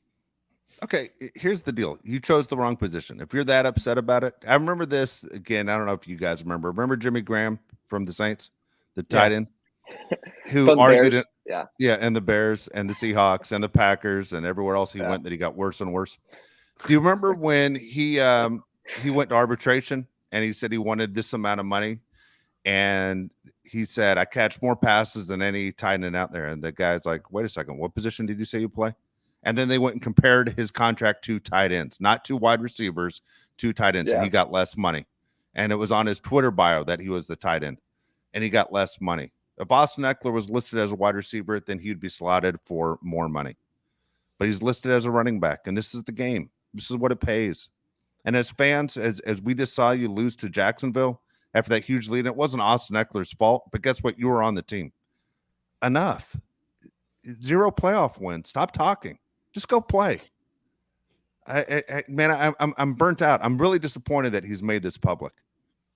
Okay, here's the deal. You chose the wrong position. If you're that upset about it, I remember this again. I don't know if you guys remember. Remember Jimmy Graham from the Saints, the tight end, who argued it. Yeah, and the Bears and the Seahawks and the Packers and everywhere else he went that he got worse and worse. Do you remember when he went to arbitration and he said he wanted this amount of money, and he said, I catch more passes than any tight end out there. And the guy's like, wait a second, what position did you say you play? And then they went and compared his contract to tight ends, not to wide receivers, to tight ends. And he got less money. And it was on his Twitter bio that he was the tight end, and he got less money. If Austin Eckler was listed as a wide receiver, then he'd be slotted for more money. But he's listed as a running back, and this is the game. This is what it pays. And as fans, as we just saw you lose to Jacksonville after that huge lead, it wasn't Austin Eckler's fault, but guess what? You were on the team. Enough. 0 playoff wins. Stop talking. Just go play. I'm burnt out. I'm really disappointed that he's made this public.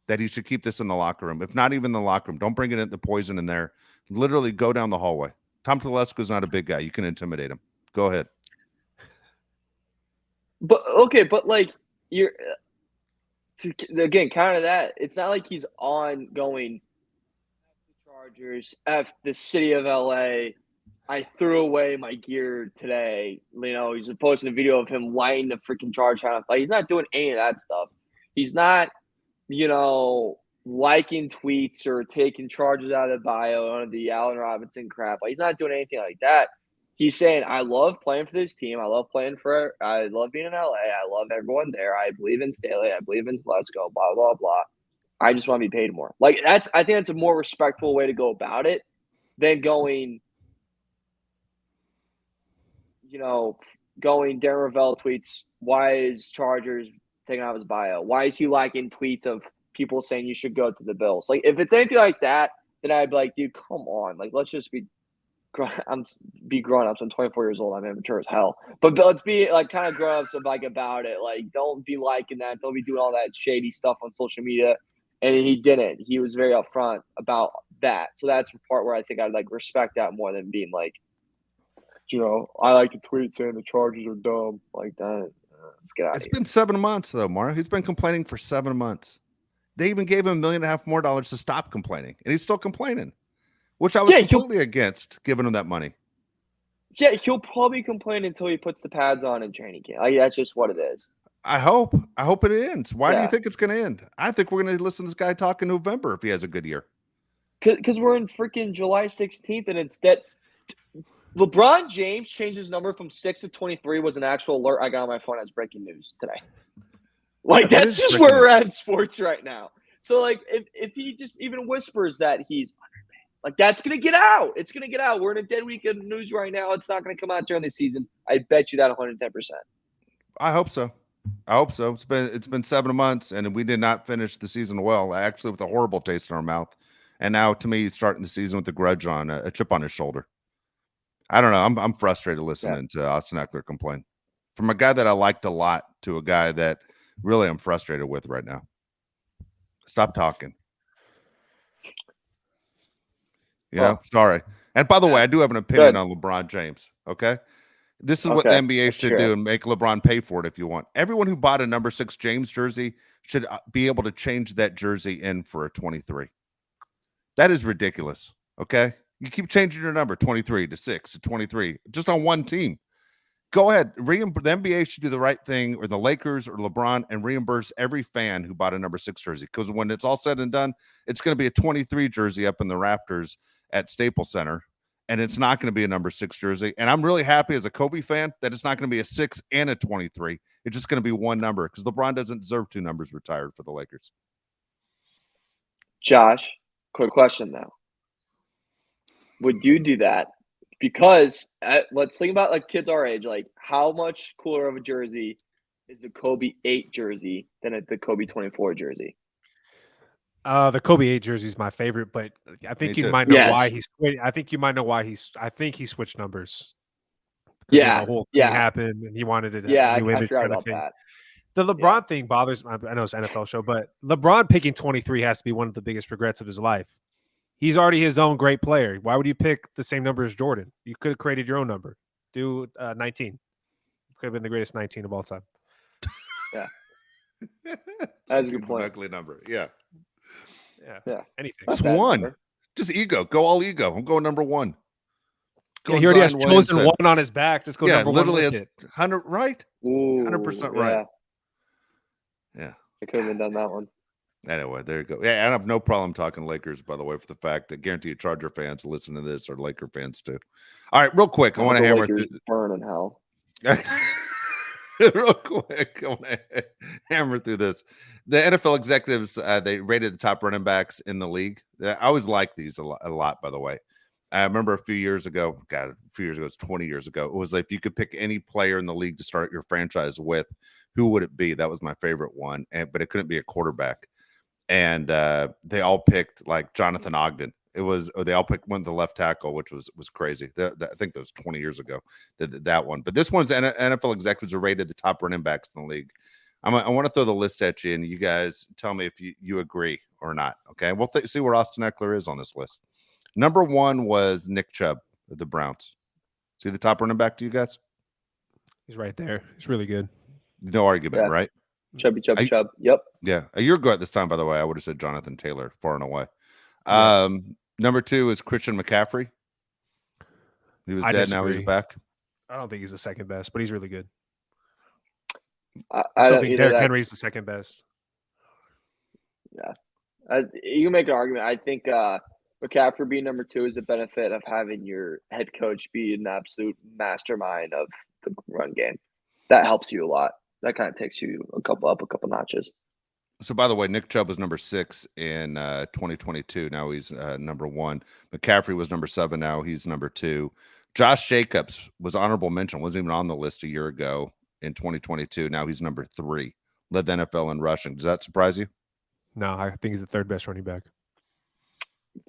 That he should keep this in the locker room. If not even the locker room, don't bring it in the poison in there. Literally go down the hallway. Tom Telesco's not a big guy. You can intimidate him. Go ahead. But okay, but like you're again counter that. It's not like he's on going F the Chargers, F the city of LA. I threw away my gear today. You know, he's posting a video of him lighting the freaking charge on. Like he's not doing any of that stuff. He's not, liking tweets or taking charges out of the bio on the Allen Robinson crap. Like he's not doing anything like that. He's saying, I love playing for this team. I love being in LA. I love everyone there. I believe in Staley. I believe in Telesco, blah, blah, blah. I just want to be paid more. Like I think that's a more respectful way to go about it than going, Darren Ravel tweets, why is Chargers taking out his bio? Why is he liking tweets of people saying you should go to the Bills? Like, if it's anything like that, then I'd be like, dude, come on. Like, let's just be grown-ups. I'm 24 years old. I'm immature as hell. But let's be, like, kind of grown-ups about it. Like, don't be liking that. Don't be doing all that shady stuff on social media. And he didn't. He was very upfront about that. So that's the part where I think I'd, like, respect that more than being, like, I like to tweet saying the Chargers are dumb like that. Let's get out of here. It's been 7 months, though, Mario. He's been complaining for 7 months. They even gave him $1.5 million more to stop complaining, and he's still complaining, which I was completely against giving him that money. Yeah, he'll probably complain until he puts the pads on in training camp. Like, that's just what it is. I hope it ends. Why do you think it's going to end? I think we're going to listen to this guy talk in November if he has a good year. Because we're in freaking July 16th, and instead – LeBron James changed his number from 6 to 23 was an actual alert I got on my phone as breaking news today. Like, that's just where we're at in sports right now. So, like, if he just even whispers that he's underpaid, like, that's going to get out. It's going to get out. We're in a dead week of news right now. It's not going to come out during the season. I bet you that 110%. I hope so. It's been 7 months, and we did not finish the season well, actually with a horrible taste in our mouth. And now, to me, he's starting the season with a grudge on a chip on his shoulder. I don't know. I'm frustrated listening to Austin Eckler complain. From a guy that I liked a lot to a guy that really I'm frustrated with right now. Stop talking. Sorry. And by the way, I do have an opinion on LeBron James. Okay. This is what the NBA should do and make LeBron pay for it if you want. Everyone who bought a number 6 James jersey should be able to change that jersey in for a 23. That is ridiculous. Okay. You keep changing your number 23 to 6 to 23 just on one team. Go ahead. The NBA should do the right thing, or the Lakers or LeBron, and reimburse every fan who bought a number 6 jersey. Because when it's all said and done, it's going to be a 23 jersey up in the rafters at Staples Center, and it's not going to be a number 6 jersey. And I'm really happy as a Kobe fan that it's not going to be a 6 and a 23. It's just going to be one number because LeBron doesn't deserve 2 numbers retired for the Lakers. Josh, quick question though. Would you do that? Because let's think about like kids our age. Like, how much cooler of a jersey is the Kobe 8 jersey than the Kobe 24 jersey? The Kobe 8 jersey is my favorite, but I think you might know why he's. I think you might know why he's. I think he switched numbers. Yeah, the whole thing happened, and he wanted it. Yeah, I forgot about that. The LeBron thing bothers me. I know it's an NFL show, but LeBron picking 23 has to be one of the biggest regrets of his life. He's already his own great player. Why would you pick the same number as Jordan? You could have created your own number. Do 19. Could have been the greatest 19 of all time. Yeah. That's a good point. Ugly number. Yeah. Anything. Just one. Just ego. Go all ego. I'm going number 1. He already has chosen one on his back. Just go number 1. Literally, it's 100 right. 100% right. Yeah. I couldn't have done that one. Anyway, there you go. Yeah, I have no problem talking Lakers, by the way, for the fact that I guarantee you Charger fans listen to this or Laker fans too. All right, real quick. I want to hammer through burn in hell. Real quick. I want to hammer through this. The NFL executives, they rated the top running backs in the league. I always like these a lot, by the way. I remember a few years ago, it's 20 years ago. It was like if you could pick any player in the league to start your franchise with, who would it be? That was my favorite one. But it couldn't be a quarterback. And they all picked like Jonathan Ogden It was they all picked one the left tackle, which was crazy. I think that was 20 years ago that one. But this one's NFL executives are rated the top running backs in the league. I want to throw the list at you, and you guys tell me if you agree or not. Okay, we'll see where Austin Eckler is on this list. Number 1 was Nick Chubb of the Browns. See the top running back to you guys? He's right there. He's really good. No argument, right? Chubby. Yep. Yeah. A year ago at this time, by the way, I would have said Jonathan Taylor far and away. Yeah. Number 2 is Christian McCaffrey. He was dead. Now he's back. I don't think he's the second best, but he's really good. I still think Derrick Henry's the second best. Yeah. You can make an argument. I think McCaffrey being number 2 is a benefit of having your head coach be an absolute mastermind of the run game. That helps you a lot. That kind of takes you a couple notches. So, by the way, Nick Chubb was number 6 in 2022. Now he's number 1. McCaffrey was number 7. Now he's number 2. Josh Jacobs was honorable mention. Wasn't even on the list a year ago in 2022. Now he's number 3. Led the NFL in rushing. Does that surprise you? No, I think he's the third best running back.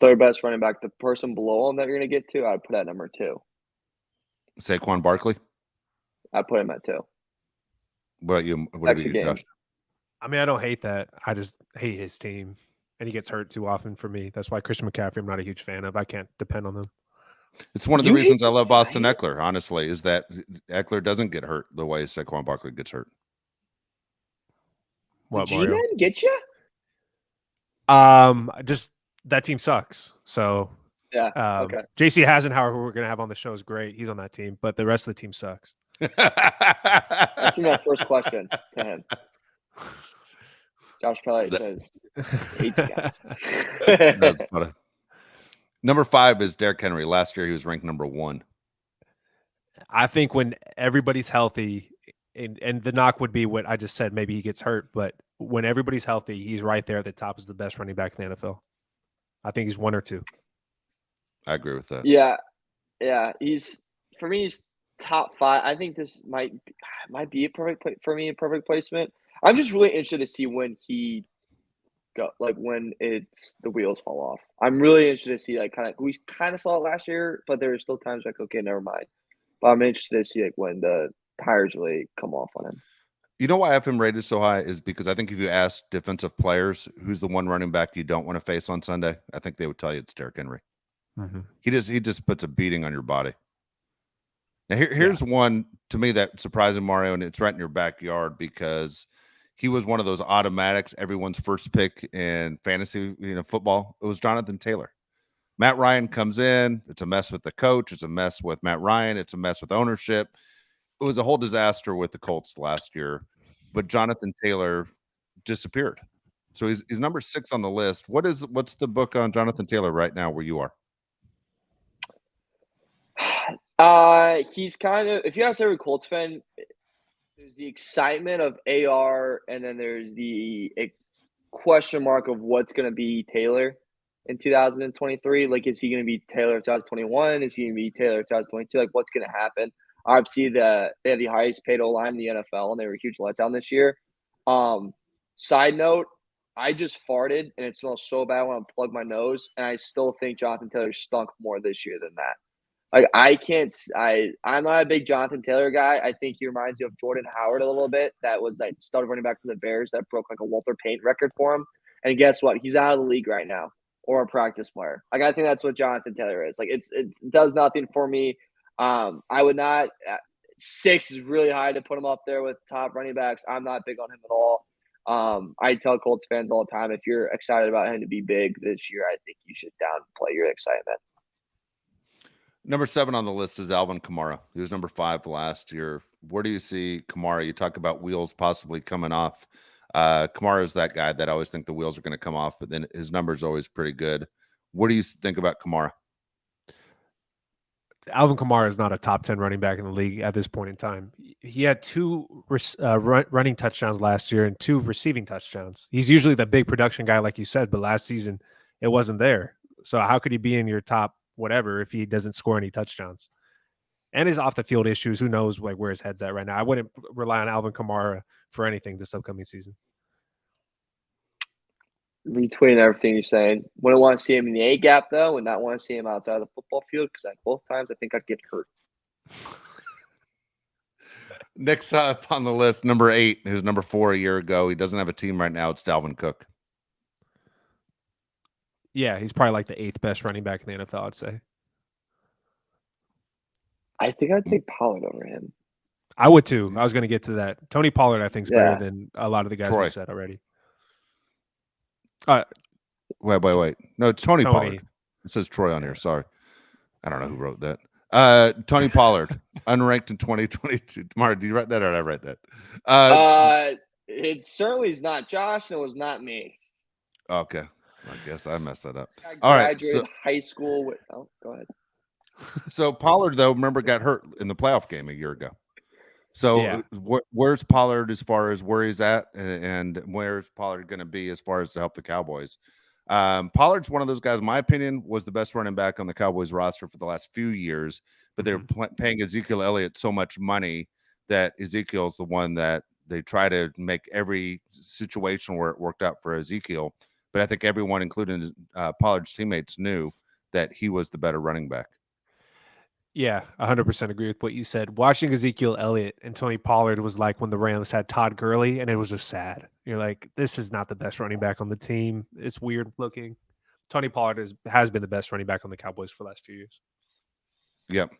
Third best running back. The person below him that you're going to get to, I'd put at number 2. Saquon Barkley? I put him at 2. What about you? What about you, Josh? I mean, I don't hate that. I just hate his team, and he gets hurt too often for me. That's why Christian McCaffrey I'm not a huge fan of. I can't depend on them. It's one of the reasons I love Austin Eckler, honestly, is that Eckler doesn't get hurt the way Saquon Barkley gets hurt. What, Mario? G-Man get you? Just that team sucks. So yeah, okay. JC Hasenhauer, who we're going to have on the show, is great. He's on that team, but the rest of the team sucks. That's my first question to him. Josh probably says hates guys. That's funny. Number 5 is Derrick Henry. Last year, he was ranked number 1. I think when everybody's healthy, and the knock would be what I just said, maybe he gets hurt, but when everybody's healthy, he's right there at the top as the best running back in the NFL. I think he's 1 or 2. I agree with that. Yeah. He's top 5. I think this might be a perfect placement. I'm just really interested to see when he go, like when the wheels fall off. I'm really interested to see we kind of saw it last year, but there are still times like, okay, never mind. But I'm interested to see when the tires really come off on him. You know why I have him rated so high is because I think if you ask defensive players who's the one running back you don't want to face on Sunday, I think they would tell you it's Derrick Henry. Mm-hmm. He just puts a beating on your body. Now here's one to me that surprising, Mario, and it's right in your backyard because he was one of those automatics, everyone's first pick in fantasy, football. It was Jonathan Taylor. Matt Ryan comes in. It's a mess with the coach. It's a mess with Matt Ryan. It's a mess with ownership. It was a whole disaster with the Colts last year, but Jonathan Taylor disappeared. So he's number 6 on the list. What's the book on Jonathan Taylor right now where you are? He's kind of, if you ask every Colts fan, there's the excitement of AR, and then there's the question mark of what's going to be Taylor in 2023. Like, is he going to be Taylor in 2021? Is he going to be Taylor in 2022? Like, what's going to happen? Obviously, they have the highest paid O-line in the NFL, and they were a huge letdown this year. Side note, I just farted, and it smells so bad when I plug my nose, and I still think Jonathan Taylor stunk more this year than that. Like, I'm not a big Jonathan Taylor guy. I think he reminds me of Jordan Howard a little bit. That was that started running back for the Bears that broke like a Walter Payton record for him. And guess what? He's out of the league right now, or a practice player. Like, I think that's what Jonathan Taylor is. Like, it does nothing for me. I would not. 6 is really high to put him up there with top running backs. I'm not big on him at all. I tell Colts fans all the time, if you're excited about him to be big this year, I think you should downplay your excitement. Number 7 on the list is Alvin Kamara. He was number 5 last year. Where do you see Kamara? You talk about wheels possibly coming off. Kamara is that guy that I always think the wheels are going to come off, but then his numbers are always pretty good. What do you think about Kamara? Alvin Kamara is not a top 10 running back in the league at this point in time. He had 2 running touchdowns last year and 2 receiving touchdowns. He's usually the big production guy, like you said, but last season it wasn't there. So how could he be in your top whatever if he doesn't score any touchdowns? And his off the field issues, who knows where his head's at right now. I wouldn't rely on Alvin Kamara for anything this upcoming season. Between everything you're saying, wouldn't want to see him in the A gap though, and not want to see him outside of the football field because at both times I think I'd get hurt. Next up on the list, number 8, who's number 4 a year ago. He doesn't have a team right now. It's Dalvin Cook. Yeah, he's probably like the 8th best running back in the NFL, I'd say. I think I'd take Pollard over him. I would too. I was going to get to that. Tony Pollard, I think, is better Yeah. than a lot of the guys Troy. we said already. Wait. No, it's Tony Tony. Pollard. It says Troy on here. Sorry. I don't know who wrote that. Tony Pollard, unranked in 2022. Mara, did you write that or did I write that? It certainly is not Josh, and it was not me. Okay. I guess I messed that up. I All right, graduated high school with. Oh, go ahead. So Pollard, though, remember, got hurt in the playoff game a year ago. So Yeah. Where's Pollard as far as where he's at, and where's Pollard going to be as far as to help the Cowboys? Pollard's one of those guys, in my opinion, was the best running back on the Cowboys roster for the last few years, but they're paying Ezekiel Elliott so much money that Ezekiel's the one that they try to make every situation where it worked out for Ezekiel. But I think everyone, including Pollard's teammates, knew that he was the better running back. Yeah, 100% agree with what you said. Watching Ezekiel Elliott and Tony Pollard was like when the Rams had Todd Gurley, and it was just sad. You're like, this is not the best running back on the team. It's weird looking. Tony Pollard has been the best running back on the Cowboys for the last few years. Yep,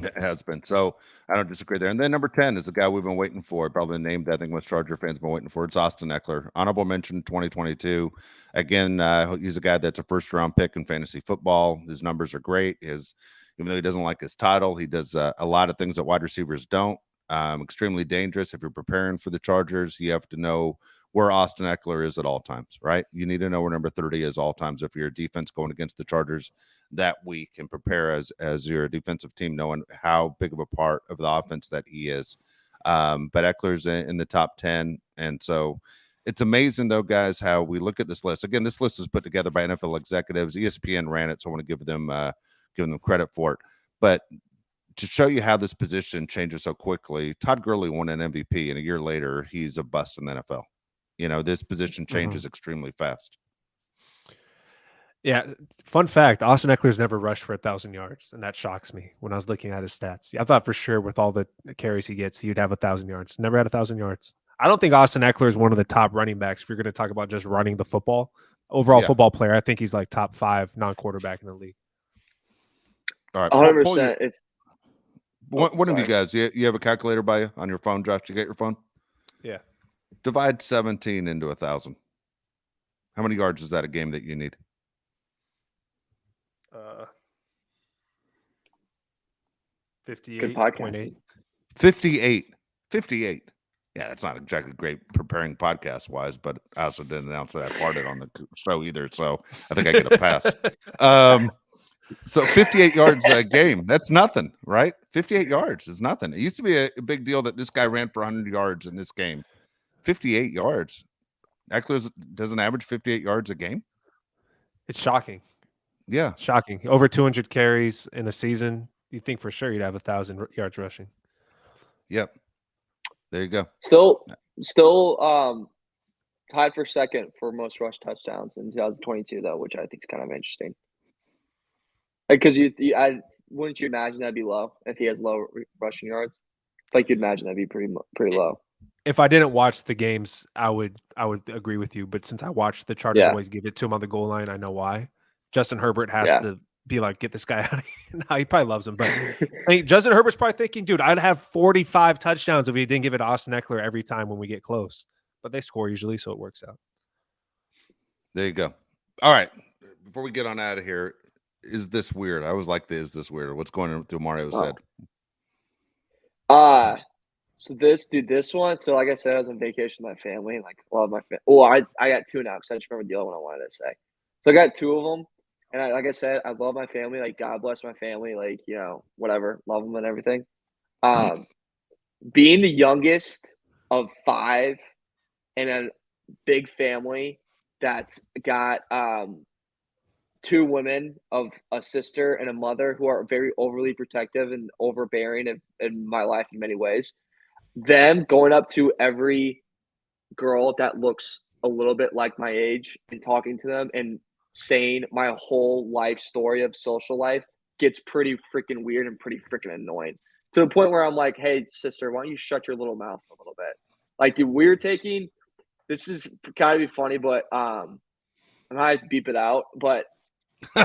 it has been. So I don't disagree there. And then number 10 is the guy we've been waiting for, probably the name that I think most Charger fans have been waiting for. It's Austin Eckler. Honorable mention 2022. Again, he's a guy that's a first-round pick in fantasy football. His numbers are great. Even though he doesn't like his title, he does a lot of things that wide receivers don't. Extremely dangerous. If you're preparing for the Chargers, you have to know where Austin Eckler is at all times, right? You need to know where number 30 is all times if you're a defense going against the Chargers that week, and prepare as your defensive team, knowing how big of a part of the offense that he is. But Eckler's in the top 10. And so it's amazing, though, guys, how we look at this list. Again, this list is put together by NFL executives. ESPN ran it, so I want to give them credit for it. But to show you how this position changes so quickly, Todd Gurley won an MVP, and a year later, he's a bust in the NFL. This position changes extremely fast. Yeah, fun fact, Austin Eckler's never rushed for 1,000 yards, and that shocks me when I was looking at his stats. I thought for sure with all the carries he gets, he'd have 1,000 yards. Never had 1,000 yards. I don't think Austin Eckler is one of the top running backs if you're going to talk about just running the football. Overall football player, I think he's like top 5 non-quarterback in the league. All right, 100%. One of you guys, you have a calculator by you on your phone, Josh? You get your phone? Yeah. Divide 17 into 1,000. How many yards is that a game that you need? 58.8. 58. Yeah, that's not exactly great preparing podcast-wise, but I also didn't announce that I farted on the show either, so I think I get a pass. So 58 yards a game, that's nothing, right? 58 yards is nothing. It used to be a big deal that this guy ran for 100 yards in this game. 58 yards. Eckler doesn't average 58 yards a game? It's shocking. Yeah. Shocking. Over 200 carries in a season. You think for sure you'd have 1,000 yards rushing. Yep. There you go. Still tied for second for most rush touchdowns in 2022, though, which I think is kind of interesting. Because wouldn't you imagine that'd be low if he has low rushing yards? Like you'd imagine that'd be pretty low. If I didn't watch the games, I would agree with you. But since I watched the Chargers always give it to him on the goal line, I know why. Justin Herbert has to be like, get this guy out of here. No, he probably loves him. But I mean, Justin Herbert's probably thinking, dude, I'd have 45 touchdowns if he didn't give it to Austin Eckler every time when we get close. But they score usually, so it works out. There you go. All right. Before we get on out of here, is this weird? I always like the is this weird? What's going on through Mario's head? So this one. So like I said, I was on vacation with my family. Like a lot of my family. Oh, I got 2 now because I just remember the other one I wanted to say. So I got 2 of them, and like I said, I love my family. Like God bless my family. Like whatever, love them and everything. Being the youngest of 5 in a big family that's got 2 women of a sister and a mother who are very overly protective and overbearing in my life in many ways. Them going up to every girl that looks a little bit like my age and talking to them and saying my whole life story of social life gets pretty freaking weird and pretty freaking annoying to the point where I'm like, hey, sister, why don't you shut your little mouth a little bit? Like, dude, we're taking this is kind of be funny, but I might have to beep it out. But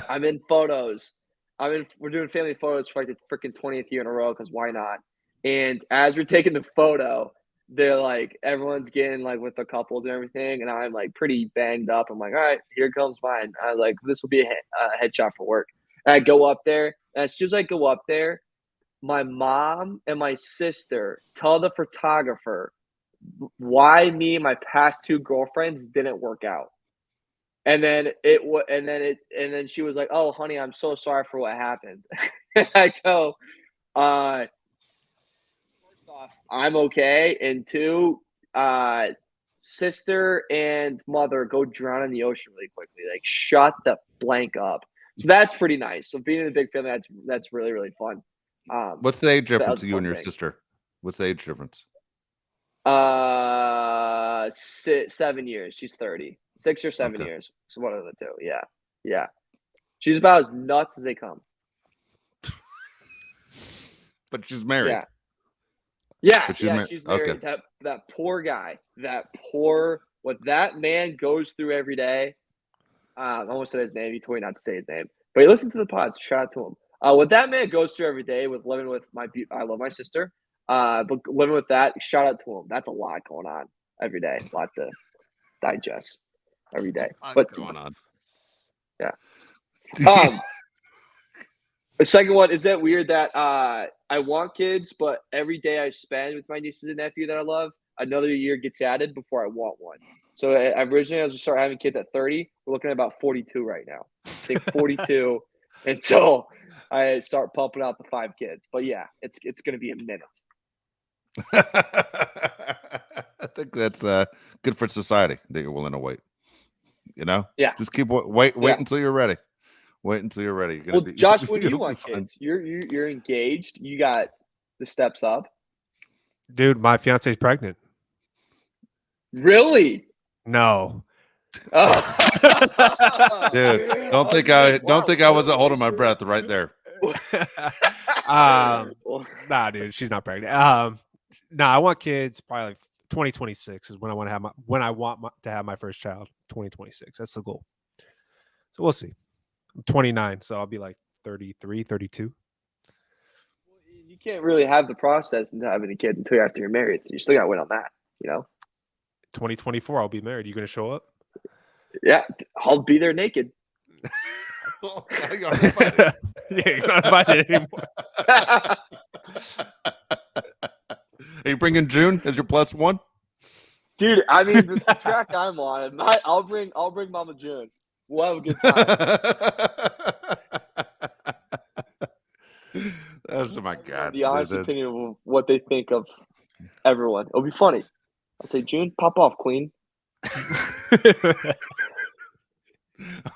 I'm in photos. We're doing family photos for like the freaking 20th year in a row because why not? And as we're taking the photo, they're like, everyone's getting like with the couples and everything, and I'm like pretty banged up. I'm like, all right, here comes mine. I was like, this will be a headshot for work. And I go up there, and as soon as I go up there, my mom and my sister tell the photographer why me and my past two girlfriends didn't work out. And then she was like, "Oh, honey, I'm so sorry for what happened." I go, first off, I'm okay, and two, sister and mother go drown in the ocean really quickly. Like, shut the blank up. So that's pretty nice. So being in a big family, that's really really fun. What's the age that difference was a of you fun and your thing. sister? What's the age difference? 7 years. She's 30. 6 or 7 Okay. years. So one of the two. Yeah. She's about as nuts as they come. But she's married. Yeah, But she's married. Okay. That poor guy. What that man goes through every day. I almost said his name. He told me not to say his name. But he listens to the pods. Shout out to him. What that man goes through every day with living with I love my sister. But living with that, shout out to him. That's a lot going on every day. A lot to digest every day. But going on. Yeah. The second one, is that weird that I want kids, but every day I spend with my nieces and nephew that I love, another year gets added before I want one. So originally I was going to start having kids at 30. We're looking at about 42 right now. I think 42 until I start pumping out the 5 kids. But yeah, it's going to be a minute. I think that's good for society that you're willing to wait. You know? Yeah. Just keep wait until you're ready. Wait until you're ready. Well, Josh, when do you want kids? You're engaged. You got the steps up. Dude, my fiance's pregnant. Really? No. Oh. Dude, don't think I wasn't holding my breath right there. Nah, dude, she's not pregnant. I want kids probably like 2026 is when I want to have my first child. 2026. That's the goal. So we'll see. I'm 29, so I'll be like 33, 32. You can't really have the process into having a kid until after you're married. So you still got to wait on that, 2024, I'll be married. You going to show up? Yeah, I'll be there naked. You're not invited anymore. Are you bringing June as your plus one? Dude, I mean, the track I'm on, I'll bring Mama June. We'll have a good time. Oh my God. The honest opinion of what they think of everyone. It'll be funny. I'll say, June, pop off, queen.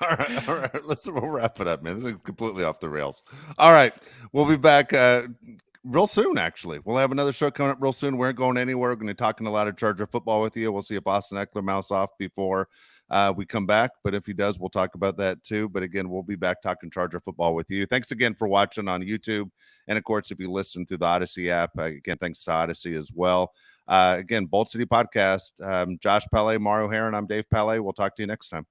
All right. We'll wrap it up, man. This is completely off the rails. All right. We'll be back real soon, actually. We'll have another show coming up real soon. We aren't going anywhere. We're going to be talking a lot of Charger football with you. We'll see if Austin Eckler mouse off before we come back. But if he does, we'll talk about that too. But again, we'll be back talking Charger football with you. Thanks again for watching on YouTube. And of course, if you listen through the Odyssey app, again, thanks to Odyssey as well. Again, Bolt City Podcast. Josh Pele, Mario Heron. I'm Dave Pele. We'll talk to you next time.